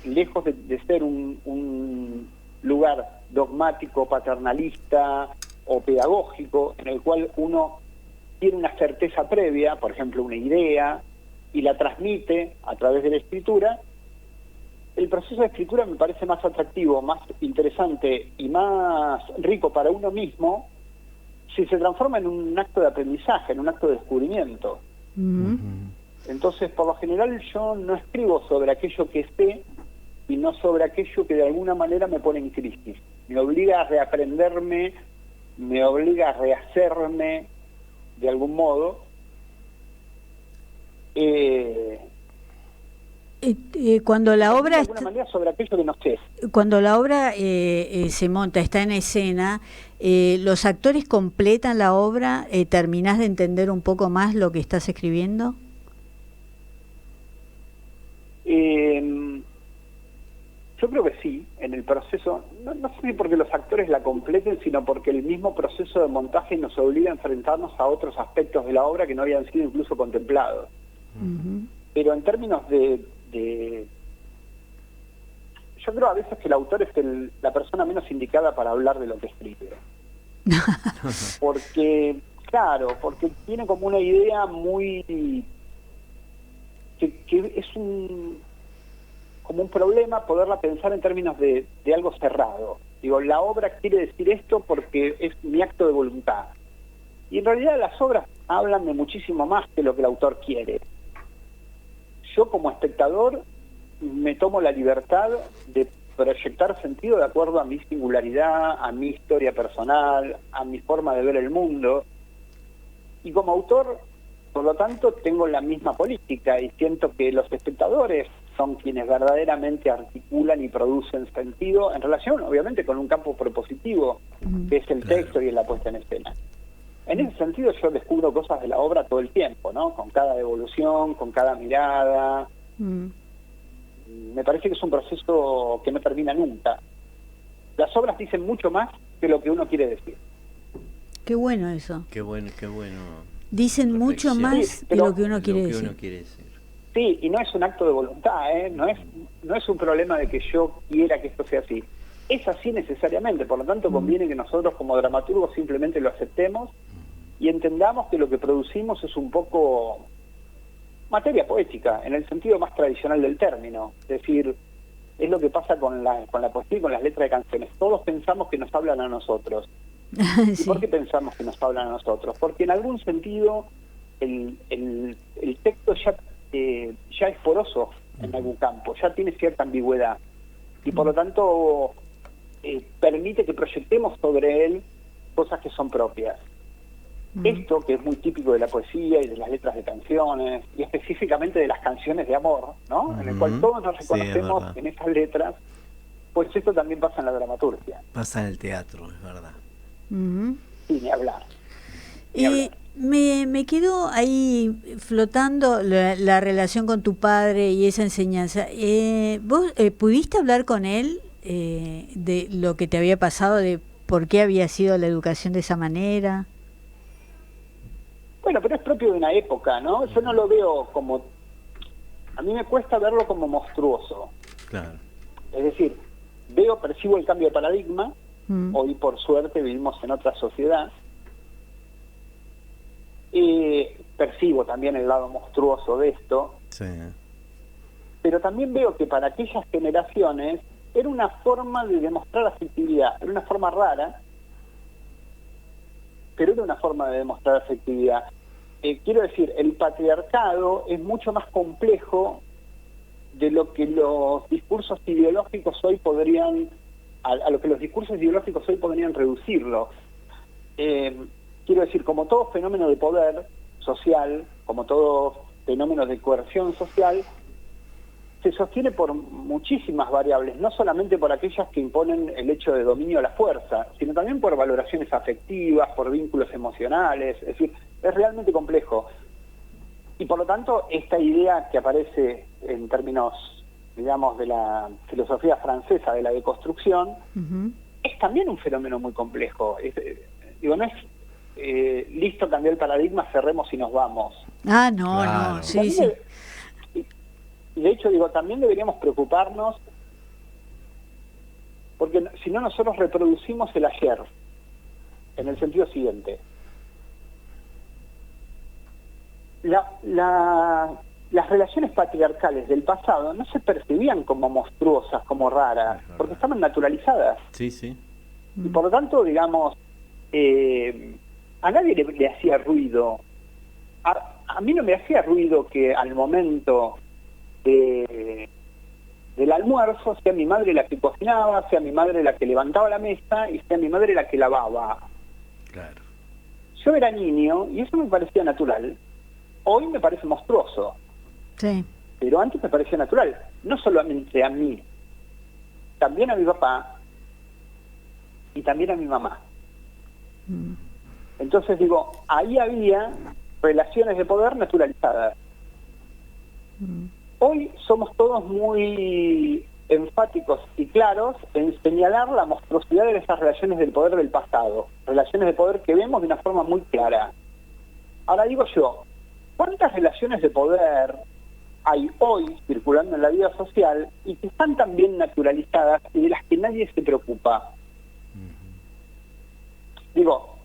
D: Lejos de ser un lugar dogmático, paternalista o pedagógico, en el cual uno tiene una certeza previa, por ejemplo una idea, y la transmite a través de la escritura, el proceso de escritura me parece más atractivo, más interesante y más rico para uno mismo si se transforma en un acto de aprendizaje, en un acto de descubrimiento. Entonces, por lo general, yo no escribo sobre aquello que sé, sino sobre aquello que de alguna manera me pone en crisis. me obliga a reaprenderme, me obliga a rehacerme de algún modo.
B: Cuando la obra
D: de alguna manera sobre aquello que no sé.
B: Cuando la obra se monta, está en escena, ¿los actores completan la obra? ¿Terminás de entender un poco más lo que estás escribiendo?
D: Yo creo que sí, en el proceso, no sé si porque los actores la completen, sino porque el mismo proceso de montaje nos obliga a enfrentarnos a otros aspectos de la obra que no habían sido incluso contemplados. Uh-huh. Pero en términos de yo creo a veces que el autor es la persona menos indicada para hablar de lo que escribe. Porque tiene como una idea muy... que es como un problema poderla pensar en términos de algo cerrado. Digo, la obra quiere decir esto porque es mi acto de voluntad. Y en realidad las obras hablan de muchísimo más que lo que el autor quiere. Yo como espectador me tomo la libertad de proyectar sentido de acuerdo a mi singularidad, a mi historia personal, a mi forma de ver el mundo. Y como autor, por lo tanto, tengo la misma política y siento que los espectadores son quienes verdaderamente articulan y producen sentido en relación, obviamente, con un campo propositivo, que es el texto y la puesta en escena. En ese sentido yo descubro cosas de la obra todo el tiempo, ¿no? Con cada evolución, con cada mirada. Me parece que es un proceso que no termina nunca. Las obras dicen mucho más que lo que uno quiere decir.
B: Qué bueno eso.
C: Qué bueno.
B: Dicen mucho más de lo que uno quiere decir.
D: Sí, y no es un acto de voluntad, ¿eh? No es un problema de que yo quiera que esto sea así. Es así necesariamente, por lo tanto conviene que nosotros como dramaturgos simplemente lo aceptemos y entendamos que lo que producimos es un poco materia poética, en el sentido más tradicional del término. Es decir, es lo que pasa con la poesía y con las letras de canciones. Todos pensamos que nos hablan a nosotros.
B: Sí.
D: ¿Y por qué pensamos que nos hablan a nosotros? Porque en algún sentido el texto ya es poroso en algún campo, ya tiene cierta ambigüedad y por lo tanto permite que proyectemos sobre él cosas que son propias. Esto, que es muy típico de la poesía y de las letras de canciones, y específicamente de las canciones de amor, ¿no? En el cual todos nos reconocemos en esas letras, pues esto también pasa en la dramaturgia.
C: Pasa en el teatro, es verdad.
D: Sí, ni hablar.
B: Me quedó ahí flotando la relación con tu padre y esa enseñanza. ¿Vos pudiste hablar con él de lo que te había pasado, de por qué había sido la educación de esa manera?
D: Bueno, pero es propio de una época, ¿no? Yo no lo veo como... A mí me cuesta verlo como monstruoso.
C: Claro.
D: Es decir, percibo el cambio de paradigma. Hoy, por suerte, vivimos en otra sociedad. Percibo también el lado monstruoso de esto.
C: Sí.
D: Pero también veo que para aquellas generaciones era una forma de demostrar afectividad. Era una forma rara, pero era una forma de demostrar afectividad. Quiero decir, el patriarcado es mucho más complejo de lo que los discursos ideológicos hoy podrían, a lo que los discursos ideológicos hoy podrían reducirlo. Quiero decir, como todo fenómeno de poder social, como todo fenómeno de coerción social, se sostiene por muchísimas variables, no solamente por aquellas que imponen el hecho de dominio a la fuerza, sino también por valoraciones afectivas, por vínculos emocionales. Es decir, es realmente complejo. Y por lo tanto, esta idea que aparece en términos, digamos, de la filosofía francesa de la deconstrucción, es también un fenómeno muy complejo. No es listo, cambiar el paradigma, cerremos y nos vamos.
B: No, sí, sí.
D: Y de hecho, también deberíamos preocuparnos, porque si no nosotros reproducimos el ayer, en el sentido siguiente. Las relaciones patriarcales del pasado no se percibían como monstruosas, como raras, porque estaban naturalizadas.
C: Sí, sí.
D: Y por lo tanto, digamos, a nadie le hacía ruido. A mí no me hacía ruido que al momento de del almuerzo sea mi madre la que cocinaba, sea mi madre la que levantaba la mesa y sea mi madre la que lavaba.
C: Claro.
D: Yo era niño y eso me parecía natural. Hoy me parece monstruoso.
B: Sí.
D: Pero antes me parecía natural. No solamente a mí, también a mi papá y también a mi mamá. Entonces digo, ahí había relaciones de poder naturalizadas. Hoy somos todos muy enfáticos y claros en señalar la monstruosidad de esas relaciones del poder del pasado, relaciones de poder que vemos de una forma muy clara. Ahora digo yo, ¿cuántas relaciones de poder hay hoy circulando en la vida social y que están tan bien naturalizadas y de las que nadie se preocupa? Digo,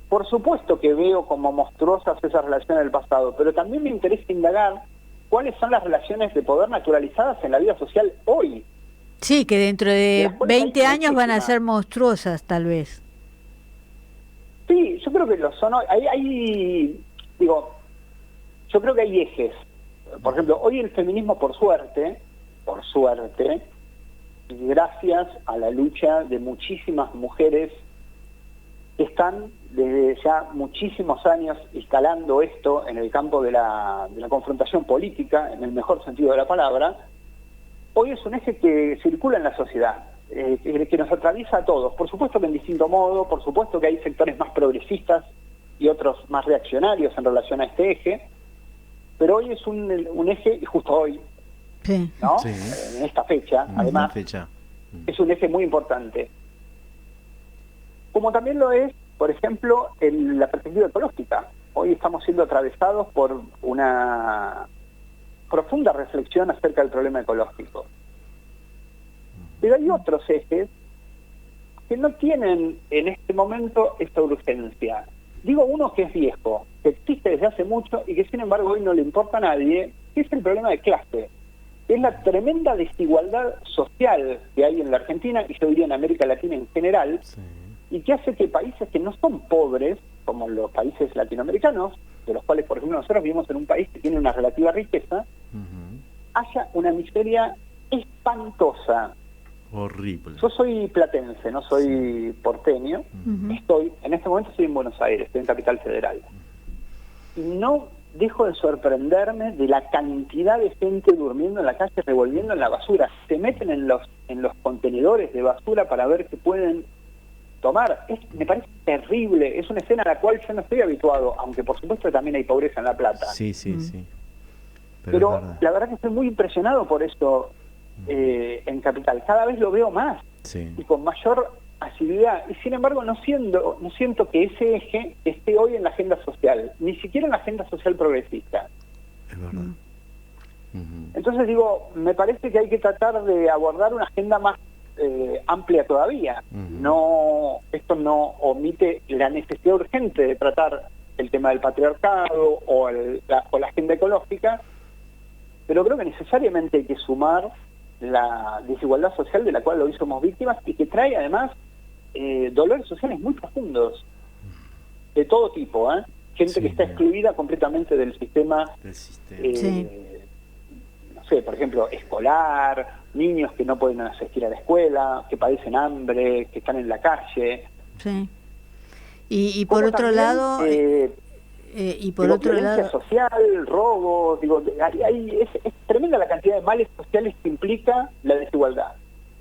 D: por supuesto que veo como monstruosas esas relaciones del pasado, pero también me interesa indagar cuáles son las relaciones de poder naturalizadas en la vida social hoy.
B: Sí, que dentro de 20 años van a
D: muchísimas.
B: ser monstruosas, tal vez.
D: Sí, yo creo que lo son hoy. Digo, yo creo que hay ejes. Por ejemplo, hoy el feminismo, por suerte, y gracias a la lucha de muchísimas mujeres que están desde ya muchísimos años instalando esto en el campo de la confrontación política, en el mejor sentido de la palabra, hoy es un eje que circula en la sociedad, que nos atraviesa a todos. Por supuesto que en distinto modo, por supuesto que hay sectores más progresistas y otros más reaccionarios en relación a este eje, pero hoy es un eje, y justo hoy,
B: Sí.
D: ¿no?
C: Sí.
D: En esta fecha, además, es un eje muy importante. Como también lo es, por ejemplo, la perspectiva ecológica. Hoy estamos siendo atravesados por una profunda reflexión acerca del problema ecológico. Pero hay otros ejes que no tienen en este momento esta urgencia. Digo uno que es viejo, que existe desde hace mucho y que sin embargo hoy no le importa a nadie, que es el problema de clase. Es la tremenda desigualdad social que hay en la Argentina y yo diría en América Latina en general,
C: Sí.
D: y que hace que países que no son pobres, como los países latinoamericanos, de los cuales por ejemplo nosotros vivimos en un país que tiene una relativa riqueza, haya una miseria espantosa.
C: Horrible.
D: Yo soy platense, no soy porteño. En este momento estoy en Buenos Aires, estoy en Capital Federal. Y no dejo de sorprenderme de la cantidad de gente durmiendo en la calle, revolviendo en la basura. Se meten en los contenedores de basura para ver qué pueden tomar. Me parece terrible, es una escena a la cual yo no estoy habituado, aunque por supuesto también hay pobreza en La Plata.
C: Sí, sí, sí.
D: Pero la verdad que estoy muy impresionado por esto en Capital. Cada vez lo veo más y con mayor asiduidad. Y sin embargo no siento que ese eje esté hoy en la agenda social, ni siquiera en la agenda social progresista.
C: Es verdad.
D: Entonces digo, me parece que hay que tratar de abordar una agenda más amplia todavía. Esto no omite la necesidad urgente de tratar el tema del patriarcado o la agenda ecológica, pero creo que necesariamente hay que sumar la desigualdad social de la cual hoy somos víctimas y que trae además dolores sociales muy profundos de todo tipo, gente que está excluida completamente del sistema, no sé, por ejemplo, escolar, niños que no pueden asistir a la escuela, que padecen hambre, que están en la calle.
B: Sí. Y por otro
D: también,
B: lado...
D: violencia social, robo, es tremenda la cantidad de males sociales que implica la desigualdad.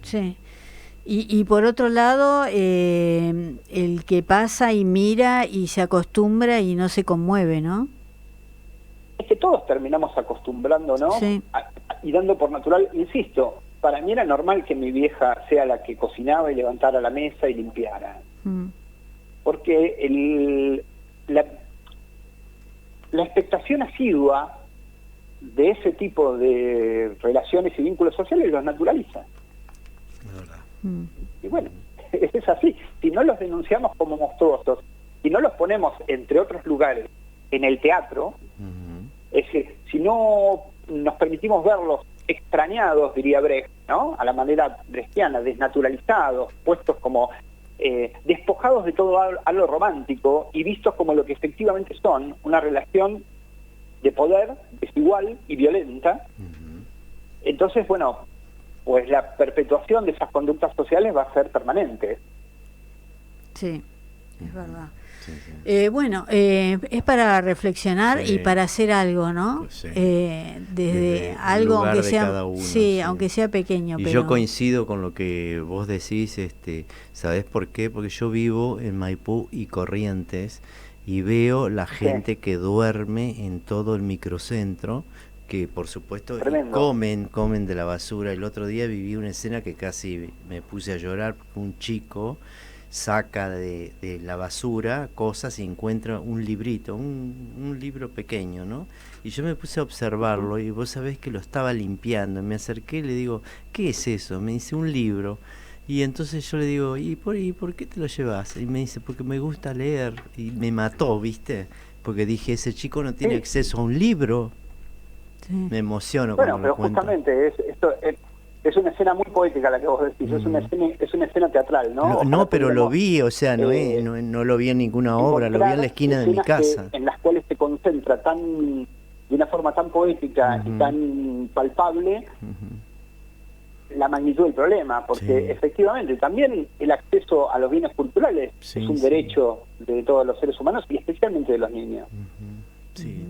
B: Sí. Y por otro lado, el que pasa y mira y se acostumbra y no se conmueve, ¿no?
D: Es que todos terminamos acostumbrándonos y dando por natural, insisto, para mí era normal que mi vieja sea la que cocinaba y levantara la mesa y limpiara. Porque la expectación asidua de ese tipo de relaciones y vínculos sociales los naturaliza. Y bueno, es así. Si no los denunciamos como monstruosos, si no los ponemos, entre otros lugares, en el teatro, es decir, si no nos permitimos verlos extrañados, diría Brecht, ¿no? A la manera brechtiana, desnaturalizados, puestos como despojados de todo algo romántico y vistos como lo que efectivamente son, una relación de poder desigual y violenta. Entonces, bueno, pues la perpetuación de esas conductas sociales va a ser permanente.
B: Sí, es verdad. Sí, sí. Bueno, es para reflexionar y para hacer algo, ¿no?
C: Pues sí.
B: Desde algo, aunque sea, uno, sí, aunque sea pequeño.
C: Y
B: pero...
C: yo coincido con lo que vos decís, ¿sabés por qué? Porque yo vivo en Maipú y Corrientes y veo la gente que duerme en todo el microcentro, que por supuesto comen de la basura. El otro día viví una escena que casi me puse a llorar, porque un chico saca de la basura cosas y encuentra un librito, un libro pequeño, ¿no? Y yo me puse a observarlo y vos sabés que lo estaba limpiando. Me acerqué y le digo, ¿qué es eso? Me dice, un libro. Y entonces yo le digo, ¿y por qué te lo llevas? Y me dice, porque me gusta leer. Y me mató, ¿viste? Porque dije, ese chico no tiene acceso a un libro. Sí. Me emociono cuando lo cuento.
D: Bueno, pero justamente es una escena muy poética la que vos decís, es una escena teatral, ¿no?
C: No, pero lo vi, o sea, no lo vi en ninguna obra, lo vi en la esquina de mi casa.
D: En las cuales se concentra de una forma tan poética y tan palpable la magnitud del problema, porque efectivamente también el acceso a los bienes culturales es un derecho de todos los seres humanos y especialmente de los niños.
C: Sí.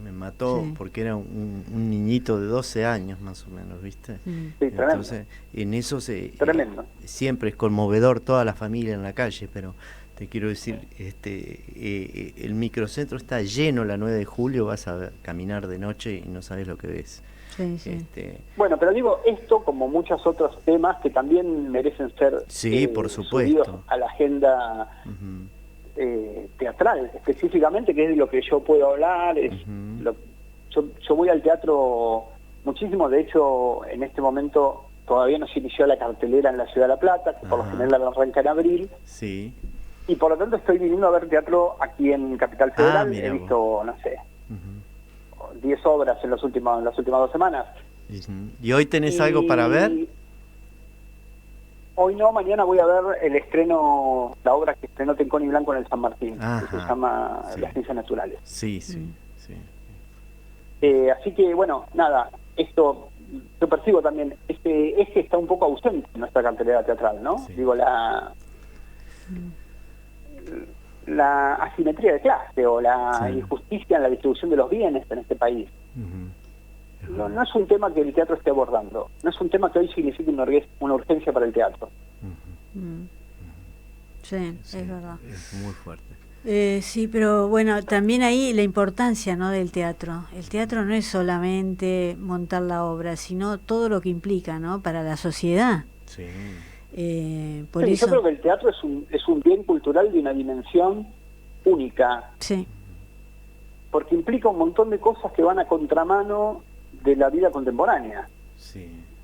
C: Me mató porque era un niñito de 12 años más o menos, ¿viste?
D: Sí, tremendo.
C: Entonces, en eso siempre es conmovedor toda la familia en la calle, pero te quiero decir, el microcentro está lleno la 9 de julio, vas a caminar de noche y no sabes lo que ves.
B: Sí, sí.
D: Bueno, pero digo, esto como muchos otros temas que también merecen ser
C: por supuesto,
D: subidos a la agenda teatral, específicamente, que es de lo que yo puedo hablar. Yo voy al teatro muchísimo, de hecho en este momento todavía no se inició la cartelera en la Ciudad de La Plata, que por lo general la arranca en abril, y por lo tanto estoy viniendo a ver teatro aquí en Capital Federal. He visto, no sé, 10 obras en las últimas 2 semanas.
C: ¿Y hoy tenés algo para ver?
D: Hoy no, mañana voy a ver el estreno, la obra que estrenó Tenconi Blanco en el San Martín, que se llama Las Ciencias Naturales. Así que, bueno, nada, esto yo percibo también, este eje está un poco ausente en nuestra cartelera teatral, ¿no? Digo, la asimetría de clase o la injusticia en la distribución de los bienes en este país. No es un tema que el teatro esté abordando, no es un tema que hoy signifique una urgencia para el teatro.
B: Sí, es verdad.
C: Es muy fuerte.
B: Sí, pero bueno, también ahí la importancia, ¿no?, del teatro. El teatro no es solamente montar la obra, sino todo lo que implica, ¿no?, para la sociedad. Por eso... Yo
D: creo que el teatro es un bien cultural de una dimensión única.
B: Sí.
D: Porque implica un montón de cosas que van a contramano de la vida contemporánea.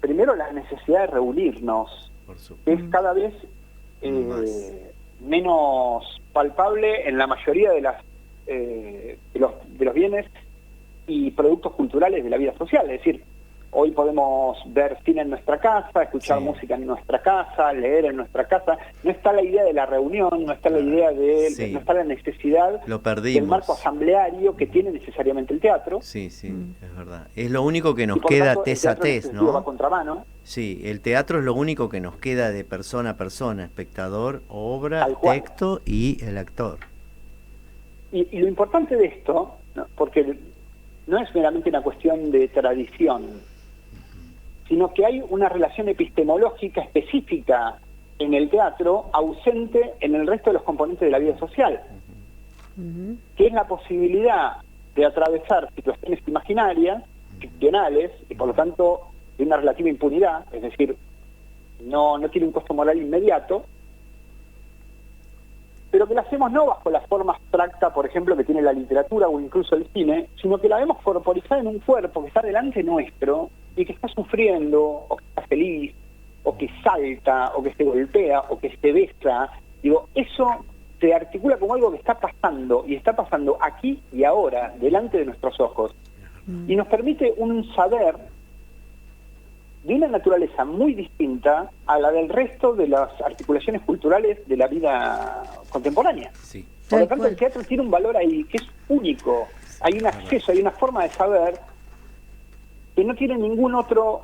D: Primero, la necesidad de reunirnos, que es cada vez menos palpable en la mayoría de los bienes y productos culturales de la vida social. Es decir, hoy podemos ver cine en nuestra casa, escuchar música en nuestra casa, leer en nuestra casa. No está la idea de la reunión, no está la idea no está la necesidad del marco asambleario que tiene necesariamente el teatro.
C: Es verdad. Es lo único que nos queda tez a tez, ¿no?
D: Va contramano.
C: Sí, el teatro es lo único que nos queda de persona a persona, espectador, obra, texto y el actor.
D: Y lo importante de esto, ¿no?, porque no es meramente una cuestión de tradición, sino que hay una relación epistemológica específica en el teatro ausente en el resto de los componentes de la vida social, que es la posibilidad de atravesar situaciones imaginarias, ficcionales, y por lo tanto de una relativa impunidad, es decir, no tiene un costo moral inmediato, pero que la hacemos no bajo la forma abstracta, por ejemplo, que tiene la literatura o incluso el cine, sino que la vemos corporizada en un cuerpo que está delante nuestro y que está sufriendo, o que está feliz, o que salta, o que se golpea, o que se besa. Digo, eso se articula como algo que está pasando, y está pasando aquí y ahora, delante de nuestros ojos, y nos permite un saber de una naturaleza muy distinta a la del resto de las articulaciones culturales de la vida contemporánea. Por lo tanto, el teatro tiene un valor ahí que es único. Hay un acceso, hay una forma de saber que no tiene ningún otro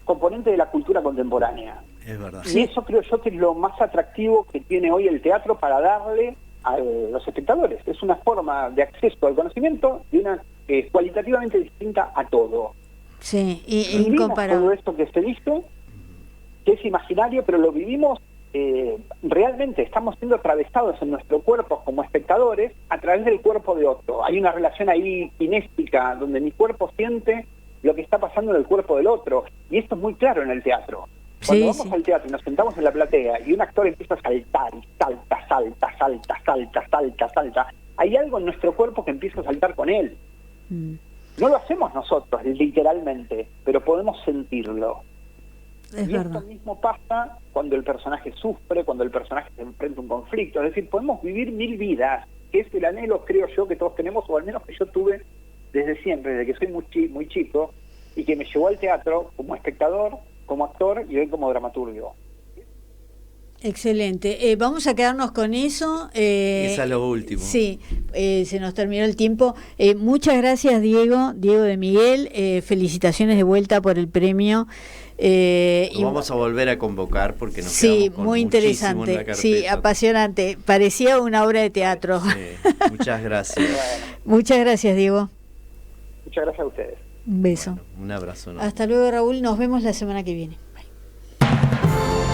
D: componente de la cultura contemporánea.
C: Es verdad.
D: Y eso creo yo que es lo más atractivo que tiene hoy el teatro para darle a los espectadores. Es una forma de acceso al conocimiento de una cualitativamente distinta a todo.
B: Sí,
D: Vivimos
B: incomparable.
D: todo esto que se dice, que es imaginario, pero lo vivimos realmente. Estamos siendo atravesados en nuestro cuerpo como espectadores a través del cuerpo de otro. Hay una relación ahí kinéstica donde mi cuerpo siente lo que está pasando en el cuerpo del otro, y esto es muy claro en el teatro. Cuando vamos al teatro y nos sentamos en la platea y un actor empieza a saltar y salta, hay algo en nuestro cuerpo que empieza a saltar con él. No lo hacemos nosotros literalmente, pero podemos sentirlo.
B: Es
D: y
B: verdad.
D: esto mismo pasa cuando el personaje sufre, cuando el personaje se enfrenta a un conflicto. Es decir, podemos vivir 1000 vidas, que es el anhelo, creo yo, que todos tenemos, o al menos que yo tuve desde siempre, desde que soy muy chico, y que me llevó al teatro como espectador, como actor y hoy como dramaturgo.
B: Excelente. Vamos a quedarnos con eso.
C: Eso es lo último.
B: Sí, se nos terminó el tiempo. Muchas gracias, Diego de Miguel. Felicitaciones de vuelta por el premio.
C: Lo vamos a volver a convocar porque nos
B: sí,
C: quedamos con
B: muy
C: muchísimo en la
B: interesante. Sí,
C: carpeta.
B: apasionante. Parecía una obra de teatro.
C: Sí, muchas gracias.
B: Muchas gracias, Diego.
D: Muchas gracias a ustedes.
B: Un beso.
C: Bueno, un abrazo.
B: Hasta luego, Raúl. Nos vemos la semana que viene.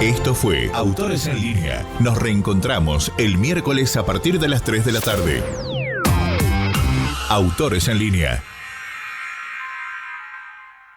A: Esto fue Autores en Línea. Nos reencontramos el miércoles a partir de las 3 de la tarde. Autores en Línea.